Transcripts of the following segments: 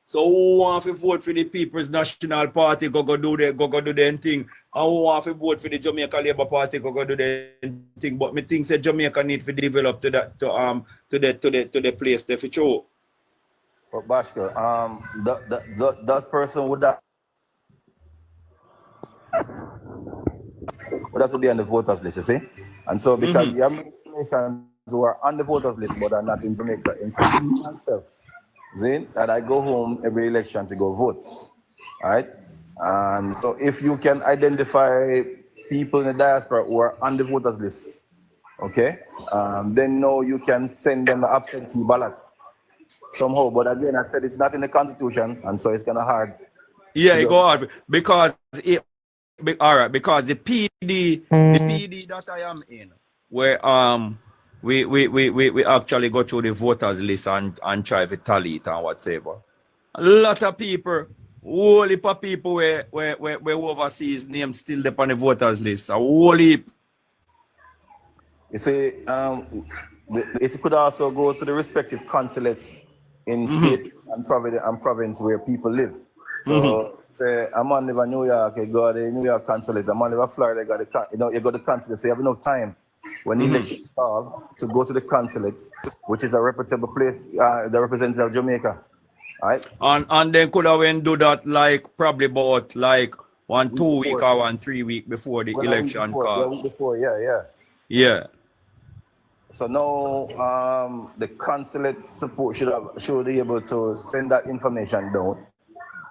So who want to vote for the People's National Party, go do the thing. And who want to vote for the Jamaica Labour Party, go do the thing. But me think that Jamaica need to develop to that to the place there for sure. But Bashka, that person would have to be on the voters list, you see? And so because you have Jamaicans who are on the voters list but are not in Jamaica, including myself, see, that I go home every election to go vote. All right? And so if you can identify people in the diaspora who are on the voters list, okay, then now you can send them the absentee ballot somehow. But again, I said it's not in the Constitution, and so it's kind of hard. Yeah, it go hard because because the PD that I am in, where we actually go through the voters list and try to tally it and whatever. A lot of people, whole heap of people where overseas names still up on the voters list. A whole heap. You see, it could also go to the respective consulates in states and province where people live. So say I'm on live in New York, you go to the New York consulate. I'm on live in Florida, you go to the consulate. So you have enough time when the election call to go to the consulate, which is a reputable place, the representative of Jamaica. All right. And then could have do that like probably about like 1 2 week or 1 3 week before the election call. A week before, yeah. Yeah. So now the consulate support should be able to send that information down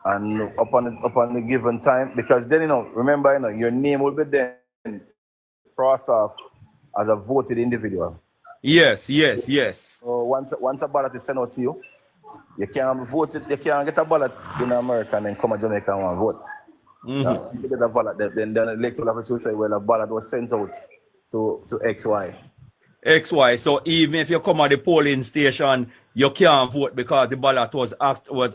and upon the given time, because then remember your name will be then crossed off as a voted individual. Yes. So once a ballot is sent out to you, you can't vote it, you can't get a ballot in America and then come to Jamaica and vote. Once you get a ballot, then the electoral office will say, well, a ballot was sent out to XY. So even if you come at the polling station, you can't vote because the ballot was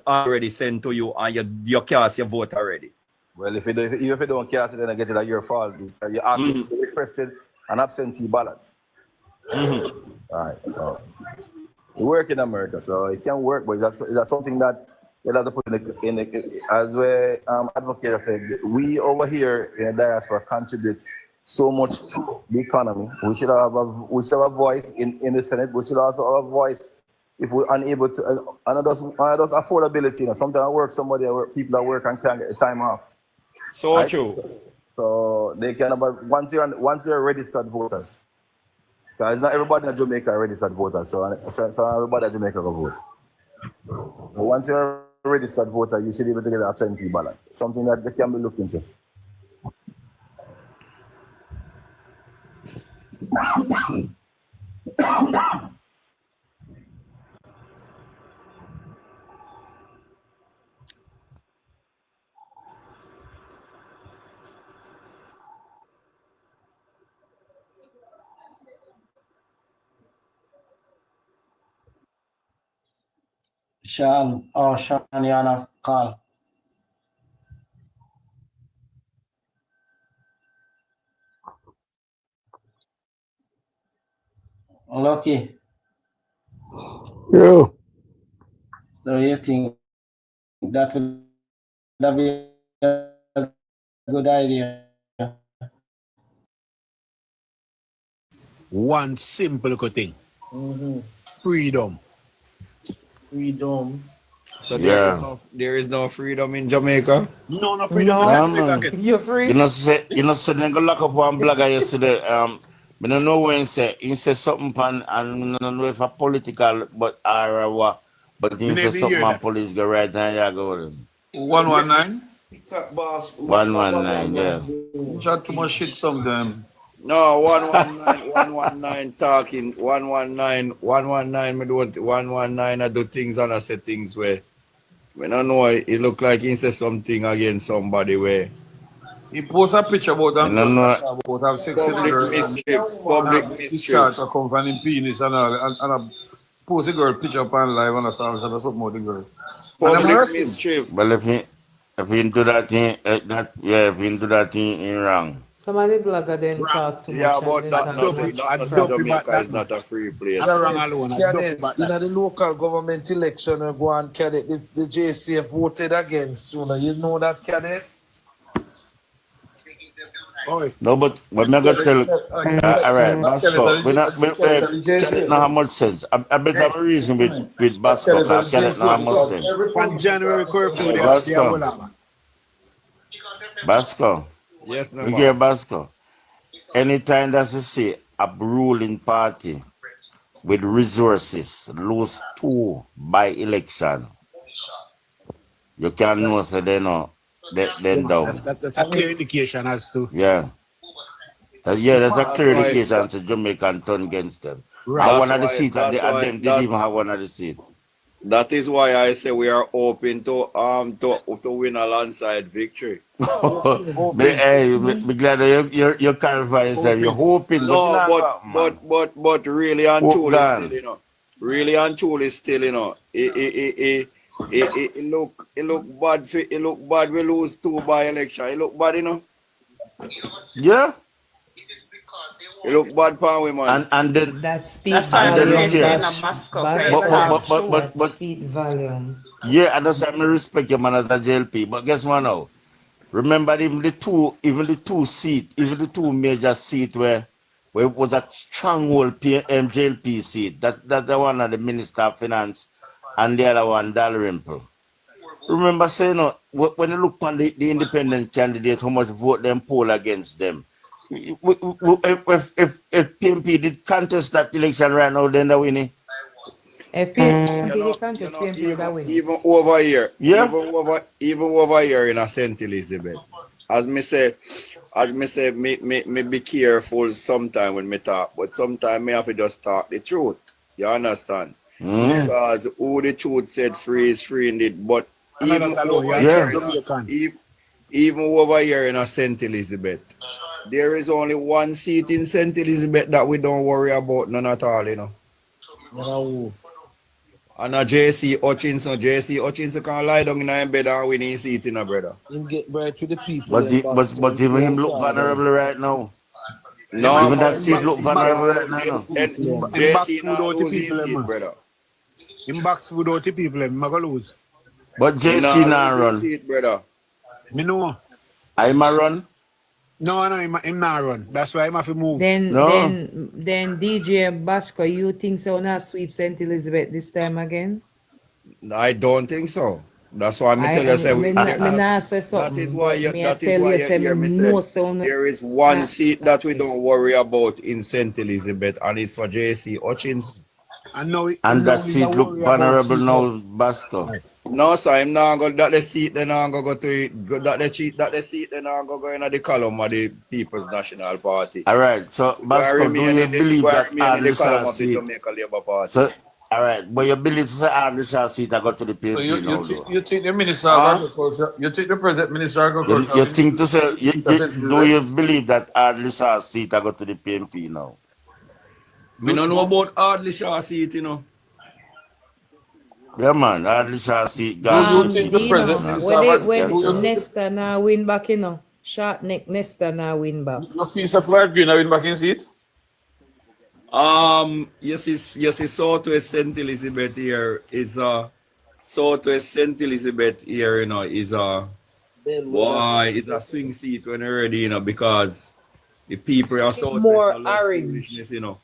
already sent to you and you cast your vote already. Well, if you don't cast it, then I get it at your fault. You requested an absentee ballot. All right, so we work in America, so it can work, but that's something that you have to put in the as we advocate said, we over here in the diaspora contribute so much to the economy. We should have a voice in the Senate. We should also have a voice if we're unable to. And those affordability. Sometimes people that work and can't get the time off. So right? True. So they can, but once you're registered voters, because not everybody in Jamaica are registered voters. So everybody in Jamaica will vote. But once you're a registered voter, you should be able to get an absentee ballot. Something that they can be looked into. Sean, you on a call. Lucky. Yo. So you think that would be a good idea? One simple thing. Freedom. So there is no freedom in Jamaica. No freedom. No. You're free. You know, say they go lock up one blogger yesterday. I don't know when he said something and I don't know if a political but but he said something on police go right now. Yeah, go with him. 119. Top boss. 119, yeah. Chat too much shit sometime. No, 119 talking, 119, me do 119, I do things and I say things where, I don't know, it look like he said something against somebody where. He posts a picture about them, about have sex with her. Public mischief. To come from him penis and all, and I post a girl picture up on live and I saw something about the girl. Public mischief. Well, if he do that thing, if he do that thing in wrong. Some of the blogger then talk too much. Yeah, but and that then doesn't talk that about Jamaica is not a free place. I don't wrong alone. I don't Kenneth, about in that. the local government election, go on, Kenneth, the JCF voted against sooner. You know that, Kenneth? Oi. No, but when I got tell, all right, Basco, we not, Kenneth not have much sense. I bet have a reason with Basco, because Kenneth not have much sense. On January curfew, they Basco. will have. Basco, Yes, no look man. here, Basco. Anytime that you see a ruling party with resources lose 2 by election, you can know so they know then down. That's a clear indication as to. Yeah. That's a clear why- indication to Jamaican turn against them. Right. And one of the That's seats, why- and that's why- them didn't even have one of the seats. That is why I say we are open to win a landslide victory. Be glad that you clarify yourself. You're hoping, But really and Hope truly gone. still, you know. Really and truly still, you know. It look bad. It look bad. We lose 2 by election. It look bad, you know. yeah. It look bad, pan we man. And then, that speed That's why volume. I'm here. That speed volume. yeah, and that's why I respect you, man, as a JLP. But guess what now? Remember, even the two major seats where it was a stronghold JLP seat. That's the one of the Minister of Finance and the other one, Dalrymple. Remember saying, when you look on the independent candidate, how much vote them poll against them. If PMP did contest that election right now, then they're winning. If PMP did contest, PMP would win. Even over here, Yeah. even over here in a St. Elizabeth. As me say, me be careful sometime when me talk, but sometimes me have to just talk the truth. You understand? Because who the truth said free is free indeed. But even over here in a St. Elizabeth, there is only 1 seat in St. Elizabeth that we don't worry about none at all, you know. And a JC Hutchinson can lie down in a bed and win his seat in a brother. Him get right to the people. But even him look vulnerable right now. No, even that seat look vulnerable right now. And JC not lose his seat, brother. In box food out the people, I'm going to lose. But JC not run. Seat, brother. Me know. I'm a run. No, him not run. That's why I'm have to move. Then DJ Basco, you think so not sweep St. Elizabeth this time again? I don't think so. That's why I tell you, say that is why you hear me say there is 1 seat that we don't worry about in St. Elizabeth, and it's for JC Hutchinson. And that seat look vulnerable now, Basco. No, sir, I'm not going that the seat, then I'm going to go to it. That the seat, then I'm going to go in the column of the People's National Party. All right, so Basco, do you believe that Ardisha seat? Jamaica Labour Party. So, all right, but you believe that Ardisha seat I got to the PNP So you think the Minister of Agriculture, you think the President Minister of Agriculture... You think to say, do you believe that Ardisha seat I got to the PNP now? We don't know about Ardisha seat, you know. Yeah, man, Ardisha seat. When Nesta now win back, you know. Short neck Nesta now win back. You see Floyd Green win back in seat? Yes, Southwest St. Elizabeth here is Southwest St. Elizabeth here, you know, is it's a swing seat when you're ready, you know, because the people are Southwest more orange, foolishness, you know.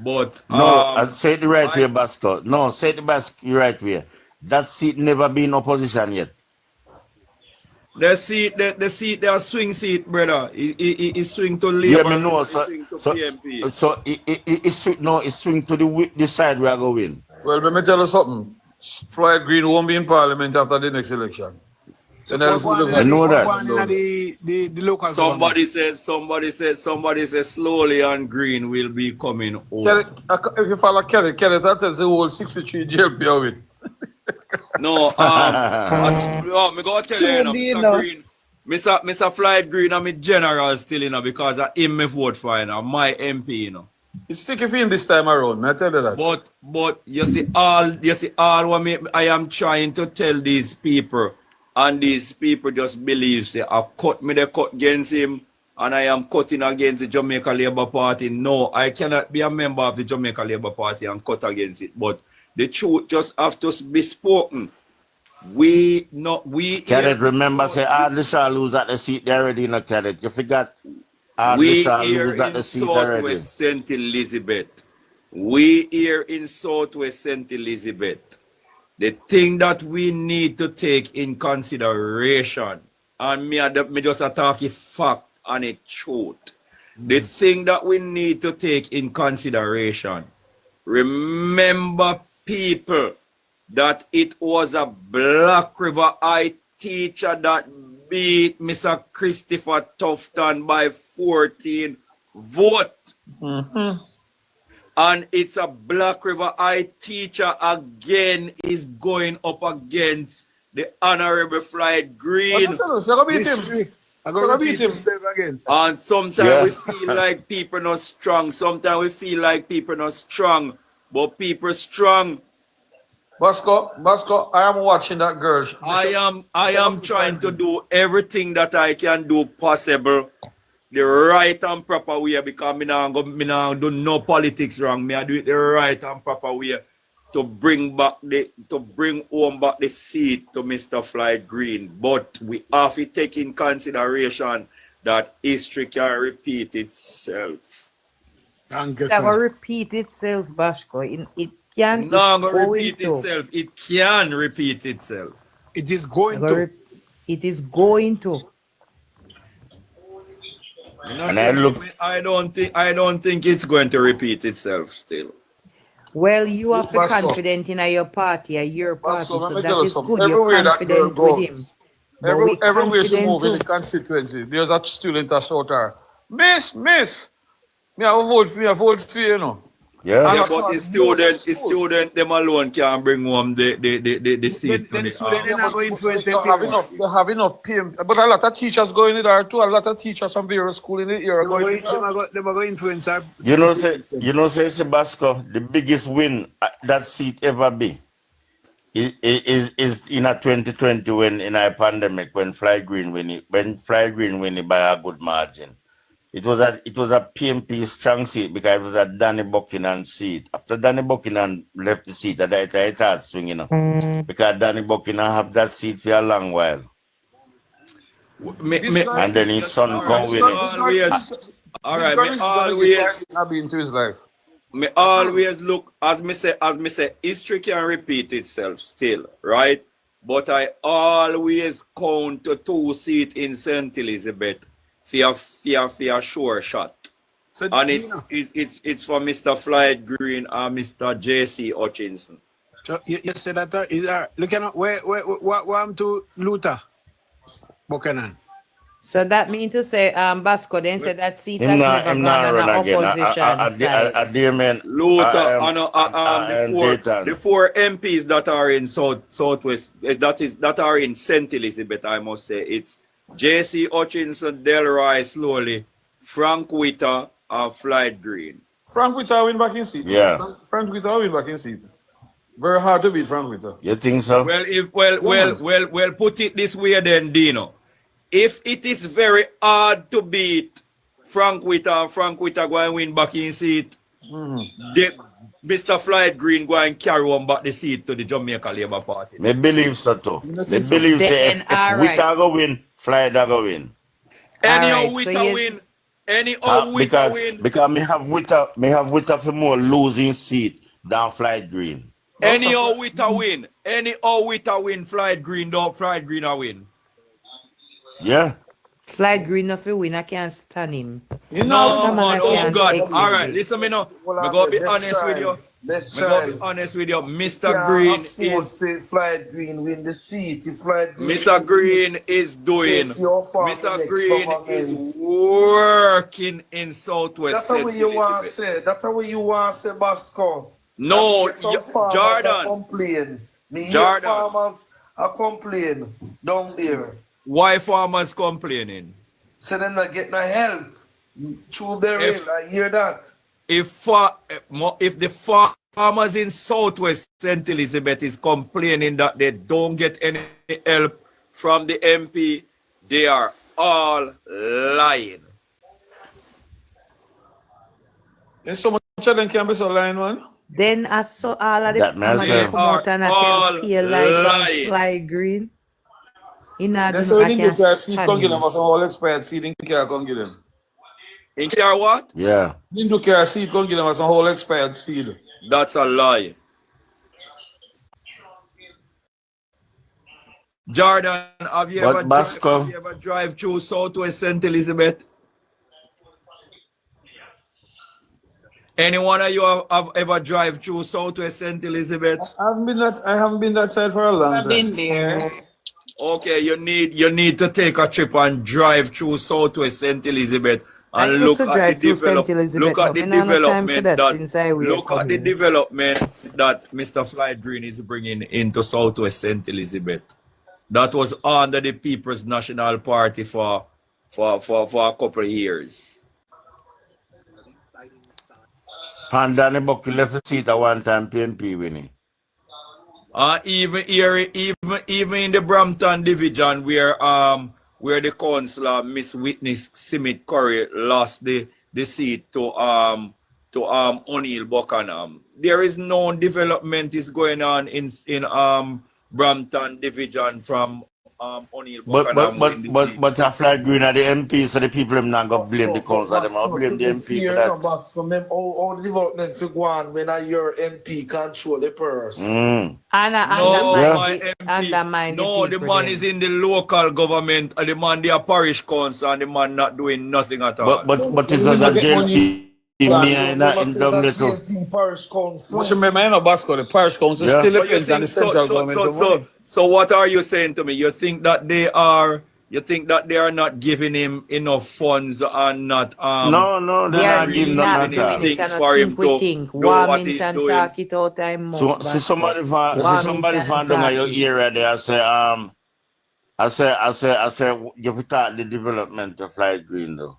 But no, say it the right way, Basco. No, say it the right way. That seat never been in opposition yet. The seat, the swing seat, brother. It swing to Labour. Yeah, me know. Swing to PMP. So it swing to the side we are going. Well, let me tell you something. Floyd Green won't be in Parliament after the next election. So I know that. The local somebody said slowly and Green will be coming over. Kelly, if you follow Kelly that tells the whole 63 JLP of it. No, me go tell you, Mr. Green. Mr. Floyd Green, I'm a general still, you know, because I him me vote for, you know, my MP, you know. It's sticky for him this time around, I tell you that. But you see all what I am trying to tell these people, and these people just believe say I cut against him, and I am cutting against the Jamaica Labour Party. No, I cannot be a member of the Jamaica Labour Party and cut against it. But the truth just have to be spoken. We Cadet, remember, say Hardly shall lose at the seat there already, no Cadet. You forgot Hardly we shall here lose at in the seat already. Southwest St. Elizabeth. We here in Southwest St. Elizabeth. The thing that we need to take in consideration, and me just attack a fact and a truth. The thing that we need to take in consideration, remember people, that it was a Black River High teacher that beat Mr. Christopher Tufton by 14 votes. And it's a Black River High teacher again is going up against the Honorable Floyd Green. I'm gonna beat him again. And sometimes we feel like people not strong. Sometimes we feel like people not strong. But people strong. Basco, I am watching that girl. I am trying to do everything that I can do possible. The right and proper way, because me now do no politics wrong. Me I do it the right and proper way to bring home back the seat to Mr. Floyd Green. But we have to take in consideration that history can repeat itself. It will repeat itself, Bashko. It can repeat itself. It can repeat itself. It is going to. It is going to. And I don't think it's going to repeat itself still. Well, you have to be confident in your party, your party, so that is good. You're confident with him. Everywhere she move in the constituency, there's a student that shout her, Miss, me I vote for you, you know. Yeah, but the student, them alone can bring home the seat to the They have enough PM, but a lot of teachers going in there too. A lot of teachers from various schools in the area going. They were going to influence her. say Sebasco, the biggest win that seat ever be is in a 2020 when in a pandemic when Floyd Green win it by a good margin. It was a PMP strong seat because it was a Danny Buchanan seat. After Danny Buchanan left the seat, I started swinging up. Because Danny Buchanan have that seat for a long while. And then his son come with it. All right, me always look, as me say, history can repeat itself still, right? But I always count to 2 seats in St. Elizabeth. For a sure shot. So, and it's for Mr. Floyd Green and Mr. J.C. Hutchinson. So you said that is looking at where I'm to Luther Buchanan. So that means to say Basco then said that seat has never gone on opposition. Luther the four MPs that are in Southwest that are in St. Elizabeth, I must say, it's J.C. Hutchinson, Delroy Slowly, Frank Witter, and Floyd Green. Frank Witter win back in seat. Yeah. Frank Witter win back in seat. Very hard to beat Frank Witter. You think so? Well, put it this way then, Dino. If it is very hard to beat Frank Witter and Frank Witter go and win back in seat, Mr. Floyd Green go and carry on back the seat to the Jamaica Labour Party. Me believe so too. Me believe say if Witter go win, Floyd go win. Anyhow Witter win. Witter win. Because me have Witter for more losing seat than Floyd Green. Anyhow Witter win. Floyd Green a win. Yeah. Floyd Green of a win, I can't stand him. No, man, oh God. All right, listen me now. I'm going to be honest with you. Mr. Green is... Floyd Green win the seat. Mr. Green is doing... Mr. Green is working in Southwest. That's the way you want to say. That's the way you want to say, Basco. No, Jordan. Jordan. Farmers are complaining down there. Why farmers complaining? So they're not getting help. True berry, I hear that. If the farmers in Southwest St. Elizabeth is complaining that they don't get any help from the MP, they are all lying. There's so much of them can be so line one. Then I saw all of the That man farmers say- come out and I tell pay like fly green. You know, That's do why I you can can seed stand come give you. them some whole expired seed in care come give them. In care what? Yeah. You do care seed come give them some whole expired seed. That's a lie. Jordan, have you But ever Basco- have you ever drive through Southwest St. Elizabeth? Anyone of you have ever drive through Southwest St. Elizabeth? I haven't been that side for a long I've time. been there. Okay, you need to take a trip and drive through Southwest St. Elizabeth I and used look to at drive the through St. Elizabeth, look at but the me not have no time for development that that since I were look at the coming. development that Mr. Fly Green is bringing into Southwest St. Elizabeth. That was under the People's National Party for a couple of years. Fan Danny Bucky left the seat at one time, PNP winning. Even here, even in the Brampton division where the councillor Miss Whitney Simit Curry lost the seat to O'Neill Buchanan. There is no development is going on in Brampton division from O'Neill Buchanan. But a Flag Green at the MP, so the people them not gonna blame the council, them I'll blame the MP for that. All development for go on when your MP control the purse. No, the man is in the local government, and the man they are parish council, and the man not doing nothing at all. But it's a JLP in Douglas. Parish council. Must remember, you know, Basco, the parish council Yeah. still But you depends on the central government. so what are you saying to me? You think that they are not giving him enough funds and not No, they're not giving nothing. things for him to do what he's doing. Talk it out time So somebody found on your area there. I say you put out the development of Flight Green though.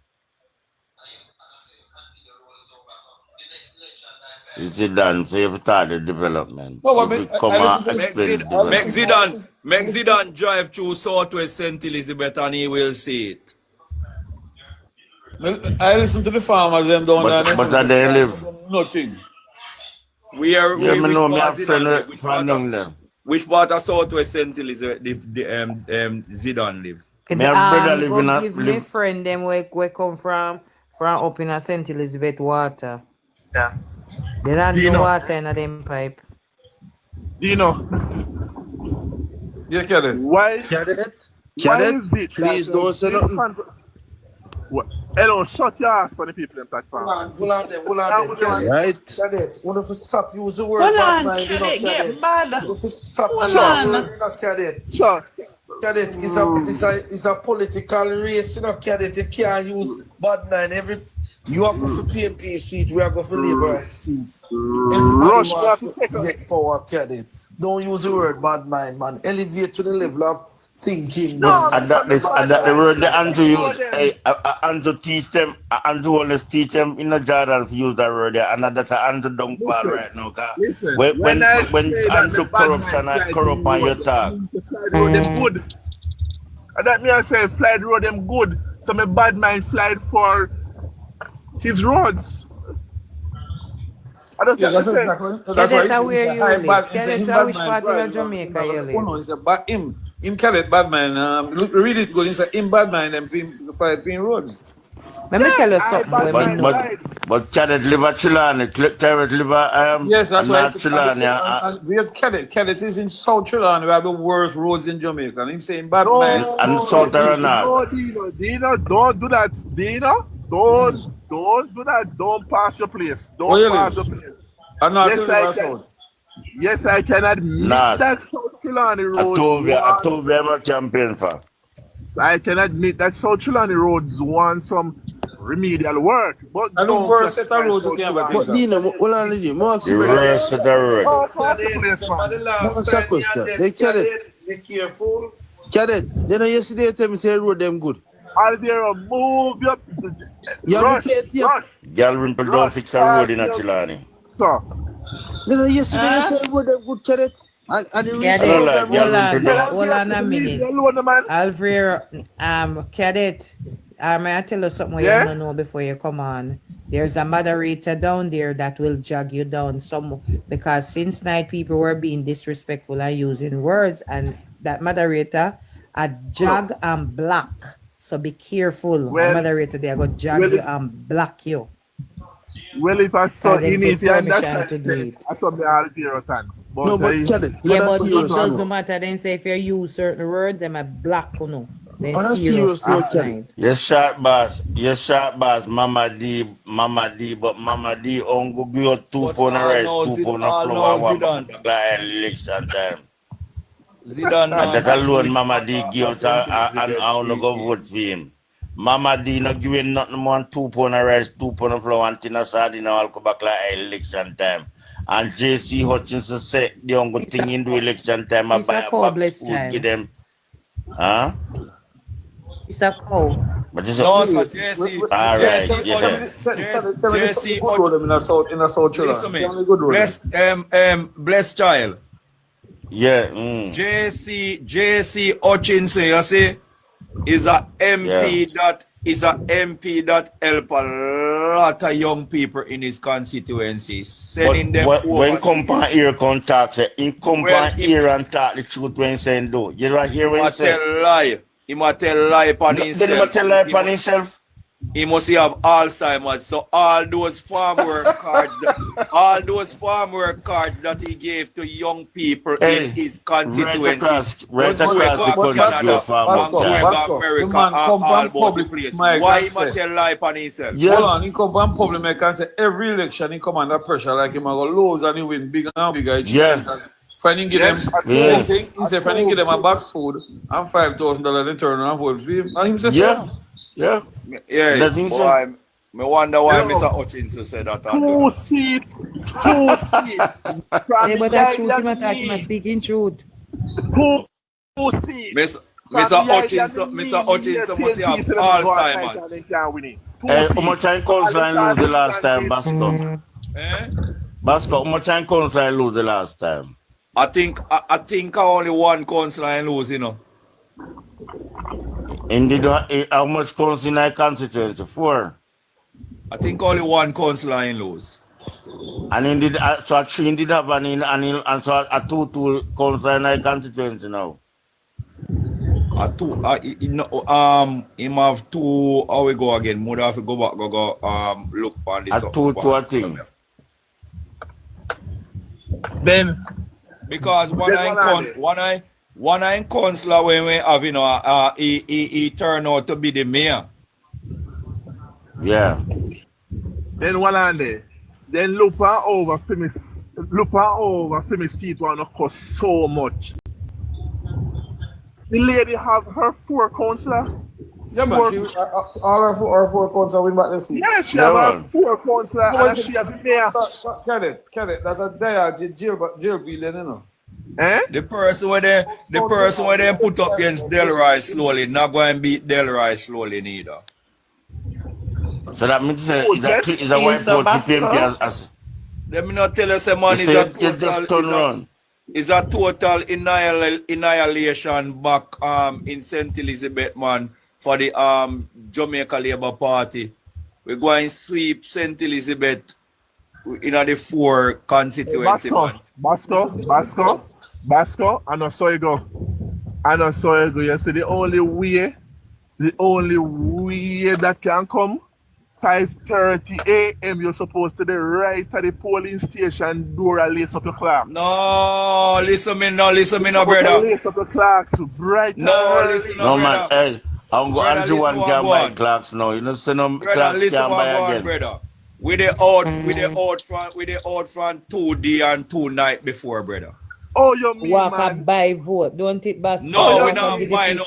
Is it done? So you put out the development. No, You but come I and listen to- explain the development. Make Zidane drive through Southwest St. Elizabeth and he will see it. I listen to the farmers them down there. But they live. Nothing. We are Yeah, me know me have which friend part from down there. which part of Southwest St. Elizabeth Zidane live? Me have brother live in a- give me live- friend them where come from up in a St. Elizabeth water. Yeah. They don't you know know? water in a them pipe. Do you know You get it? why? Cadet, Is it please that, don't say nothing. Hello, shut your ass for the people in platform. Hold on there. Right? Cadet, want to stop use the word Hold bad on, mind, you know, Cadet, get Cadet. bad. Want to stop Hold using the on. word, you know, Cadet. Sure. Cadet is a political race, you know, Cadet. You can't use bad mind. You are going for PNP seat, we are going for Labour seat. Rush, Everybody wants to get power, Cadet. Don't use the word bad mind, man. Elevate to the level of thinking. man. And that the word the Andrew use. Hey, Andrew teach them. Andrew always teach them in the Jordan to use that word there. And that's Andrew don't fall right now. Listen, When I say that Andrew the bad corruption man and corrupt on your talk. Fly the road them good. And that me I say fly the road them good. So my bad mind flied for his roads. I just Yeah, that's say. exactly. Cadet, how where you live? Cadet, how which part of Jamaica you live? No, it's a bad him Cadet bad man. Read it good. It's a him bad man and fight roads. Let me tell you something. When we know. But Cadet live at Chilani. Cadet live at Yes, that's right. Chilani. And we have Cadet. Cadet is in South Chilani. We have the worst roads in Jamaica. And him saying bad man. And South Aranat. No, Dino, don't do that. Dino, don't do that. Don't pass your place. Where Don't you pass live? your place. I'm not Yes, telling I you can. South. Yes, I can admit Nah. that South Chilani Road. I told you I'm a champion for. I can admit that South Chilani roads want some remedial work, but I don't don't worse just set a road you South can't Chilani. But Dino, hold on, Lady. Mark, The rest of the road. Oh, pass the place, man. What's that question? They Cadet, Be careful. Cadet. Then yesterday tell me say road them good. Alvira, move your Yeah, rush, we can't hear. rush. Galrimple don't fix a road in a Chilani. So, Then yesterday you say road them good, Cadet. And the Cadet, I don't like hold Galrimple. on a minute. alone, man. Alfredo, Cadet, may I tell you something Yeah? you don't know before you come on? There's a moderator down there that will jog you down because since night people were being disrespectful and using words, and that moderator a jog and block. So be careful. Well, a moderator there go jog you and block you. Well, if I saw in if you understand, to do it. I saw me all here time. But No, but Kelly, but it doesn't matter. Then say if you use certain words, they might block you know. On a serious note, Kelly. Yes, sharp boss. Yes, sharp boss. Mama D, but Mama D on go give you 2 pound of rice, 2 pound of flour, 1 pound of election time. Zidane, and that alone, Mama D give out and I don't go vote for him. Mama D not giving nothing more than 2 pound of rice, 2 pound of flour, and tin of sardine, I'll go back like election time. And JC Hutchinson said the only thing in the election time, I buy a box food, give them. Huh? It's a cow. But it's no, so JC. All right, yeah. JC in a South Children. Bless child. Yeah. JC Hutchinson, you see, is a MP that help a lot of young people in his constituency, sending them over. When company here contact, in company here and talk the truth when saying do. You don't hear when he say. He must tell lie upon himself. Then he must tell lie upon himself. He must have Alzheimer's. So all those farm work cards, that he gave to young people in his constituency, right across the country of farm work America, all over the place. Why he must tell lie upon himself? Yeah. Hold on, he come from public, I can say every election he come under pressure, like him I go lose and he win bigger and bigger. Yeah. Finding give them thing, he said finding give them a box food and $5,000 in turn and vote for him. And him say yeah. Boy, me wonder why Mr. Hutchinson said that. 2 seats. 2 seats. Yeah, but that truth, he must speak in truth. 2 seats. Mr. Hutchinson must have Alzheimer's. How much time Council lose the last time, Basco? Basco, how much time Council lose the last time? I think only one councillor lose, you know. Indeed, how much council in a constituency? 4. I think only one councillor lose. And indeed, so a 3 did have and so a 2 councillor in a constituency now. A 2, him have 2. How we go again? Would have to go back, go look on this. A 2 to a thing. Then. Because one eye councillor when we have, you know, he turned out to be the mayor. Yeah. Then one on there. Then Lupa over for me seat one of course so much. The lady have her 4 councillors. Yeah, but all her 4 councillors win back the seat. Yeah, she have her 4 councillors and she have the mayor. Get it. That's a JLP, you know. The person where they put up against Delroy slowly, not going to beat Delroy slowly neither. So that means is a white vote to PMP as let me not tell you, say man, is a total annihilation back in St. Elizabeth, man, for the Jamaica Labour Party. We're going to sweep St. Elizabeth in the 4 constituency, man. Basco, and also you go. You see the only way that can come 5:30 a.m. you're supposed to be right at the polling station door and lace up your clock. No, listen me, brother. Lace up your clocks bright. No, listen, no, brother. Man. Hey, I'm going to one can buy clocks now. You know, so no clocks can buy again. Brother. With the out front 2 day and 2 night before, brother. Oh, you mean, walk man? and buy vote. Don't it, Bas? No, we not buy no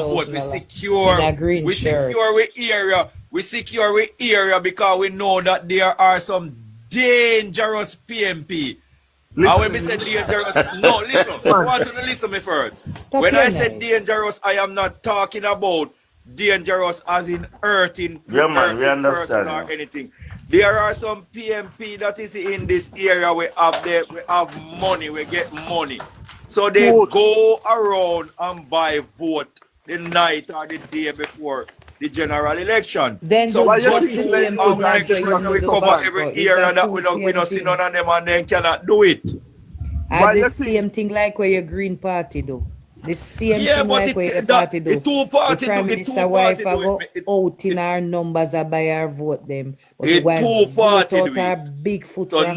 vote. We secure we area because we know that there are some dangerous PMP. And when we say dangerous, no, listen. I want you to listen me first. When I say dangerous, I am not talking about dangerous as in hurting person or anything. There are some PMP that is in this area. We have money. We get money. So they go around and buy vote the night or the day before the the general election. Then so do just the same thing like make sure we cover every area that we don't see none of them and then cannot do it. And the same thing like where your Green Party do. The same thing like where the party do. The two party the Prime do. Minister wife go out in our numbers by our vote them. But the two party do our big foot so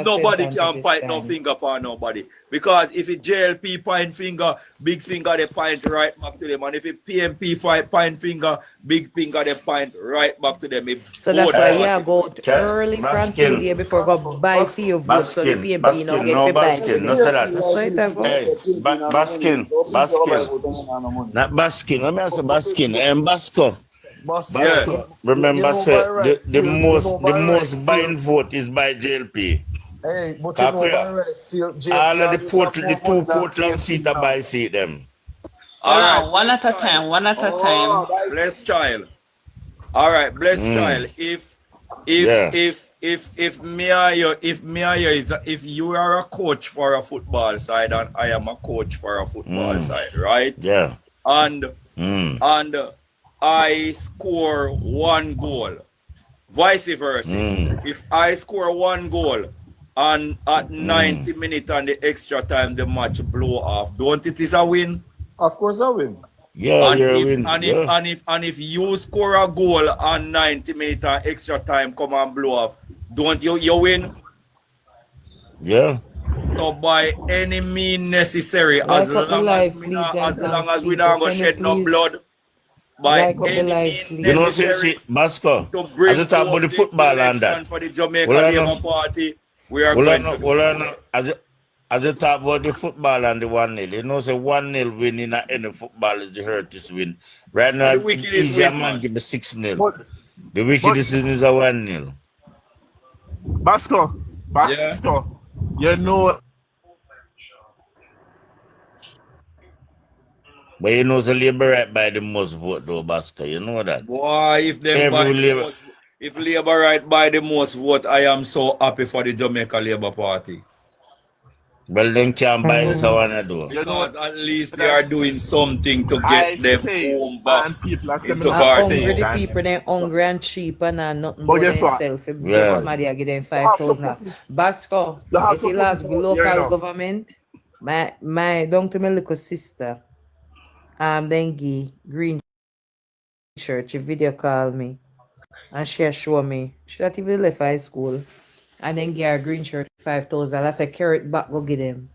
nobody can point no finger upon nobody. Because if it JLP point finger, big finger they point right back to them. And if it PMP point finger, big finger they point right back to them. So that's why you go out early from today before go buy for your vote. So the PMP no get Baskin, no say that. Hey, Baskin. Not Baskin. Let me ask you Baskin. Basco. Yeah. Remember, say the most buying vote is by JLP. Hey, but all of the two Portland seats are by seat them. All right, one at a time. Bless child. All right, bless child. If you are a coach for a football side and I am a coach for a football side, right? Yeah. And I score 1 goal, vice versa. If I score 1 goal and at 90 minutes and the extra time the match blow off, don't it is a win? Of course I win. Yeah, and if you score a goal and 90 minutes and extra time come and blow off, don't you win? Yeah. So by any means necessary, as long as we don't go shed no blood, by any means necessary, Basco, to bring as you talk about the football and that for the Jamaica Labour Party, we are going to as you talk about the football and the 1-0, you know, say 1-0 win in any football is the hurtest win. Right now, the wickedest win, man give me 6-0. The wickedest is a 1-0. Basco, you know. But you know, the Labour right by the most vote, though, Basco. You know that. Boy, if Labour right by the most vote, I am so happy for the Jamaica Labour Party. Well, then can't buy this one I do. Because at least they are doing something to get them home back. People are hungry, the people they're hungry and cheap and nothing but themselves. Somebody give them 5,000. Basco, you see last local government, my don't to my little sister, then green shirt, she video call me and she show me. She not even left high school. And then get a green shirt 5,000. I said, carry it back, go give them.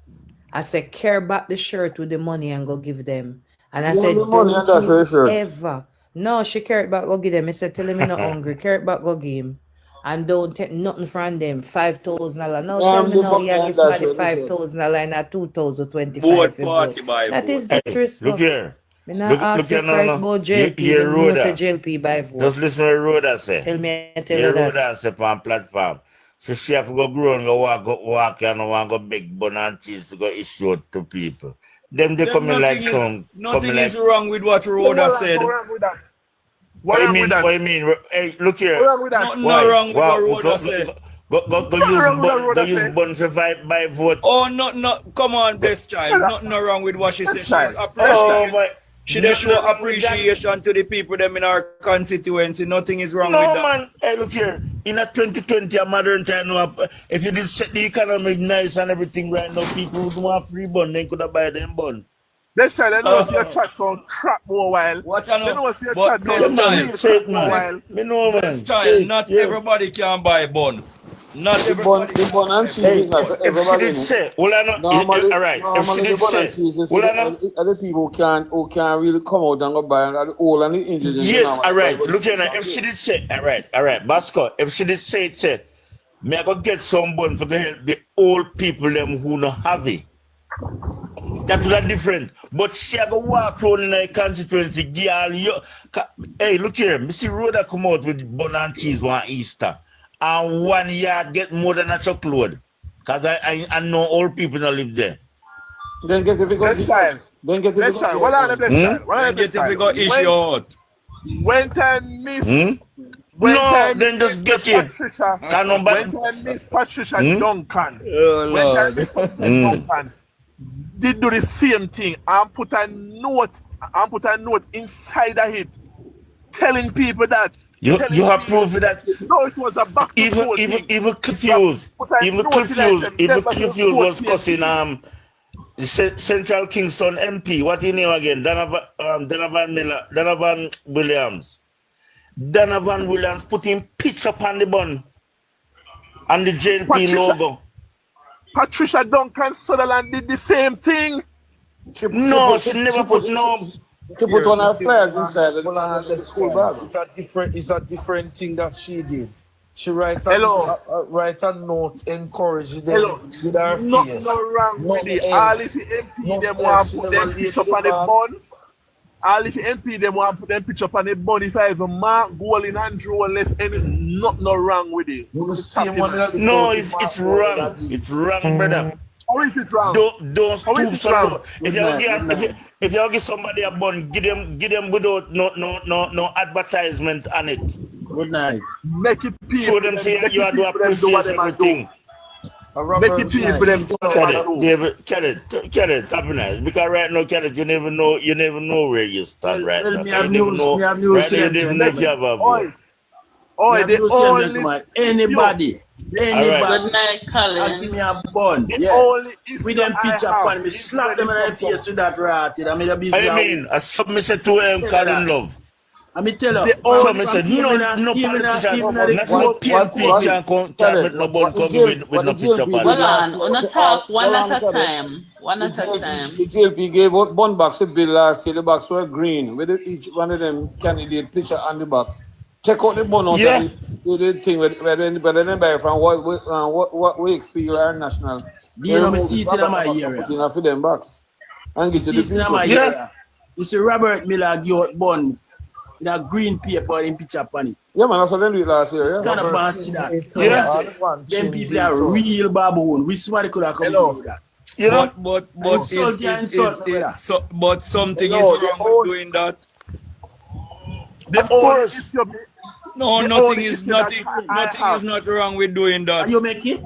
I said, carry back the shirt with the money and go give them. And I said, don't ever. No, she carry it back, go give them. I said, tell him I'm not hungry. Carry it back, go give him. And don't take nothing from them. $5,000. No, tell me now, you give somebody $5,000 and a 2,025. That is the truth. Look here. Look here now. Here, Rhoda. JLP by vote. Just listen to Rhoda say. Tell you that. Rhoda say on platform. So she have to go grow and go walk and want to go big bun and cheese to go issue it to people. Them they come in like some. Nothing is wrong with what Rhoda said. What do you mean? Hey, look here. Nothing wrong with what Rhoda said. Go use bun to buy vote. Oh, no. Come on, best child. Nothing wrong with what she said. She just show appreciation to the people them in our constituency. Nothing is wrong with that. No, man. Hey, look here. In a 2020, a modern time, if you did set the economy nice and everything right now, people would want free bun, they could have buy them bun. Let's try. Let us see a chat from crap more while. What I know? Let us see a chat from this child. Not everybody can buy bun. Not everybody. The bun and cheese is not for everybody. If she did say, all right. If she did say, other people who can't really come out and go buy and the old and the injured. Yes, all right. Look here now. If she did say, all right, Basco. If she did say, may I go get some bun for the help the old people them who not have it. That's not different. But she have to walk around in a constituency, girl. Hey, look here. Missy Rhoda come out with bun and cheese one Easter. And 1 yard get more than a truckload. Because I know old people that live there. Then get if you go this time. Then get if you go. What are the best time? Get if you go issue out. When time miss. No, then just get it. When time miss Patricia Duncan. Oh, when time miss Patricia Duncan. did do the same thing and put a note inside of it telling people that you have proof that no, it was a back to school thing. Even confused was cussing Central Kingston MP. What he name again? Donovan Williams. Donovan Williams put him pitch up on the bun and the JLP logo. Patricia Duncan Sutherland did the same thing. She never put no. She put on her flares inside the school bag. It's a different thing that she did. She write a note, encourage them with her face. No wrong with it. All if the MP them want to put them picture up on the bun. All if the MP them want to put them picture up on the bun. If I have a mark, goaling and draw unless any no wrong with it. No, it's wrong. It's wrong, brother. How is it wrong? Don't stoop so. If you give somebody a bun, give them without no advertisement on it. Good night. Make it people. Show them say you are doing appreciate everything. Make it people them Kenneth, happiness. Because right now, Kenneth, you never know where you stand right now. You never know if you have a vote. Anybody. Good night, Colin. Give me a bun. With them picture upon me, slap them in the face with that rat. I mean, I submitted to him, Colin Love. I mean, tell you. Somebody said, no politician, not PNP can come with no bun coming with no picture upon him. Hold on, we're not talk one at a time. The JLP gave out bun box a bill last year. The box were green with each one of them candidate picture on the box. Check out the bun out the thing whether anybody from what Wakefield or National. You know, see it in my area. For them box. And get to the my area. You see Robert Miller give out bun in a green paper in picture upon it. Yeah, man, that's what they did last year. Stand up and see that. Them people are real baboon. We somebody could have come to do that. You know, but something is wrong with doing that. Nothing is not wrong with doing that. Are you making?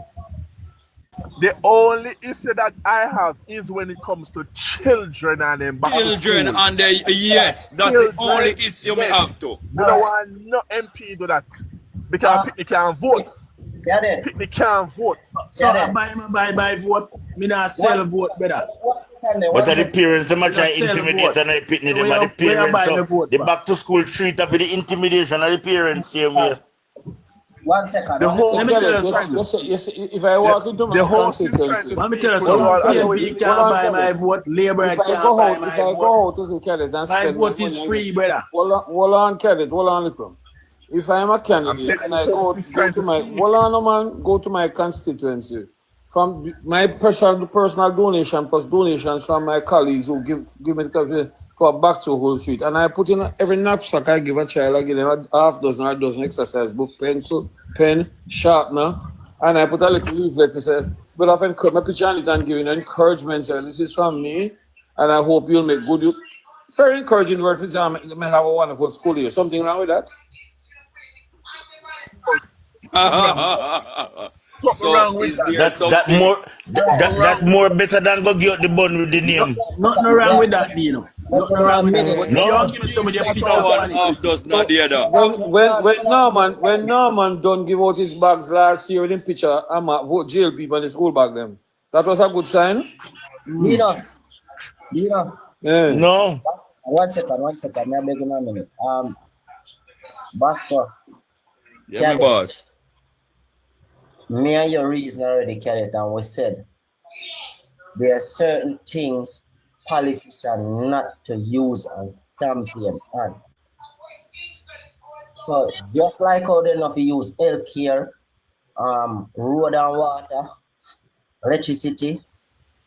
The only issue that I have is when it comes to children and them back children and they, yes, that's the only issue we have to. We don't want no MP do that because they can't vote. They can't vote. So I buy vote. Me not sell vote better. But the parents, they might intimidate and I pitney them at the parents. So the back to school treat up with the intimidation of the parents same way. 1 second. If I walk into my constituency, let me tell you something. PNP can't buy my vote. Labour can't buy my vote. If I go out to see Kenneth and my vote is free, brother. Hold on, Kenneth. Hold on, listen. If I'm a candidate and I go to my constituency, from my personal donation plus donations from my colleagues who give me the to a back to whole street, and I put in every knapsack I give a child, I give them a half dozen or a dozen exercise book, pencil, pen, sharpener, and I put a little leaflet that says, but often cut my picture on it and giving encouragement. So this is from me, and I hope you'll make good. Very encouraging word for example, you may have a wonderful school year. Something wrong with that? So is there that more better than go get the bun with the name. Nothing wrong with that, Dino. Nothing wrong with that. No, give me some of your one half does not the other. When Norman done give out his bags last year with him picture, I'm a vote JLP on the school bag them. That was a good sign. Dino. Yeah. No. 1 second. I'm begging a minute. Basco. Yeah, my boss. Me and your reason already carried it, and we said there are certain things politicians not to use and campaign on. So just like how they not to use healthcare, road and water, electricity,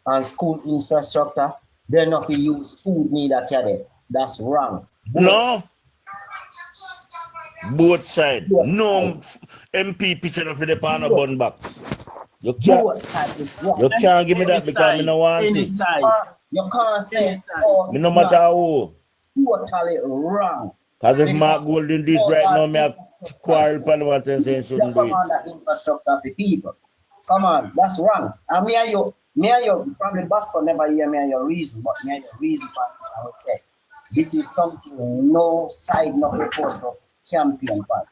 and school infrastructure, they're not to use food neither carry. That's wrong. No. Both sides. No MP picture of the pan of bun box. You can't give me that because I don't want it. You can't say no matter how. Totally wrong. Because if Mark Golden did right now, me have quarrel parliament and say shouldn't do it. Infrastructure for people. Come on, that's wrong. And me and me and you, probably Bosco never hear me and your reason, but me and your reason for this, I would say, this is something no side, no supposed to campaign for.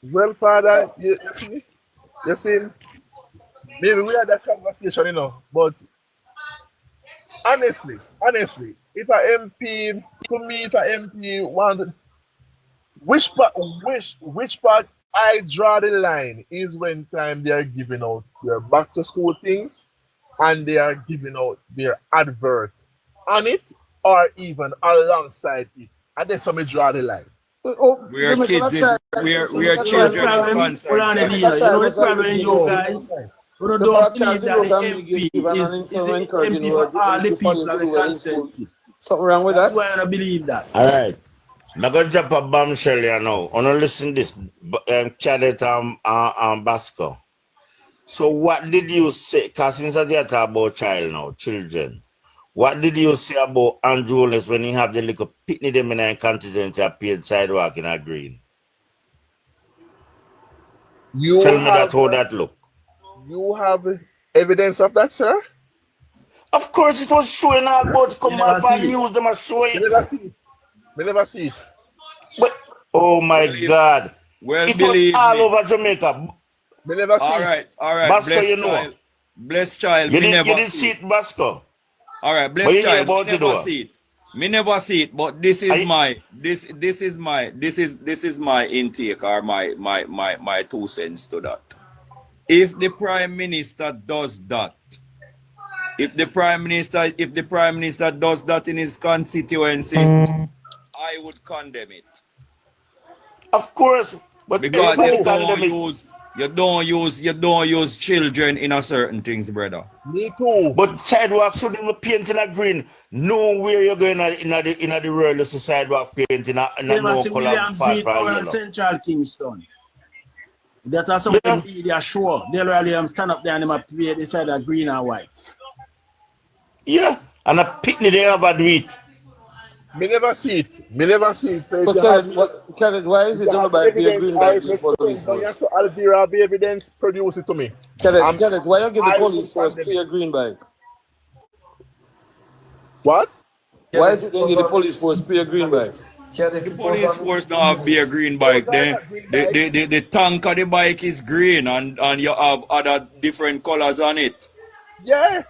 Well, Father, you see, maybe we had that conversation, you know, but honestly, if an MP, to me, if an MP wanted, which part I draw the line is when time they are giving out their back to school things and they are giving out their advert on it or even alongside it. And that's how me draw the line. We are kids. We are children is concerned. You know the problem, you guys. We don't believe that the MP is MP for all the people of the constituency. Something wrong with that? That's why I don't believe that. All right. I'm going to drop a bombshell here now. I want to listen to this, Cadet and Basco. So what did you say, because since I talk about children, what did you say about Andrew Holness when he have the little pitney them in a constituency paid sidewalk in a green? Tell me that how that look. You have evidence of that, sir? Of course it was showing all about come up and news them are showing. We never see it. But oh my God. Well, it was all over Jamaica. We never see it. All right. Basco, you know. Blessed child. You didn't see it, Basco. All right, blessed child. Me never see it, but this is my intake or my 2 cents to that. If the Prime Minister does that, if the Prime Minister does that in his constituency, I would condemn it. Of course, but because you don't use children in a certain things, brother. Me too. But sidewalk shouldn't be painted in a green. Nowhere you're going in the world is a sidewalk painted in a no color part for Central Kingston. That are some media show. They really stand up there and they decide that green and white. Yeah, and a picnic they have do it. Me never see it. But Kenneth, why is it all about being green by the police force? You have to Alvira be evidence, produce it to me. Kenneth, why you give the police force clear green bike? What? Why is it they give the police force clear green bike? The police force don't have be a green bike. The tank of the bike is green and you have other different colors on it. Yeah.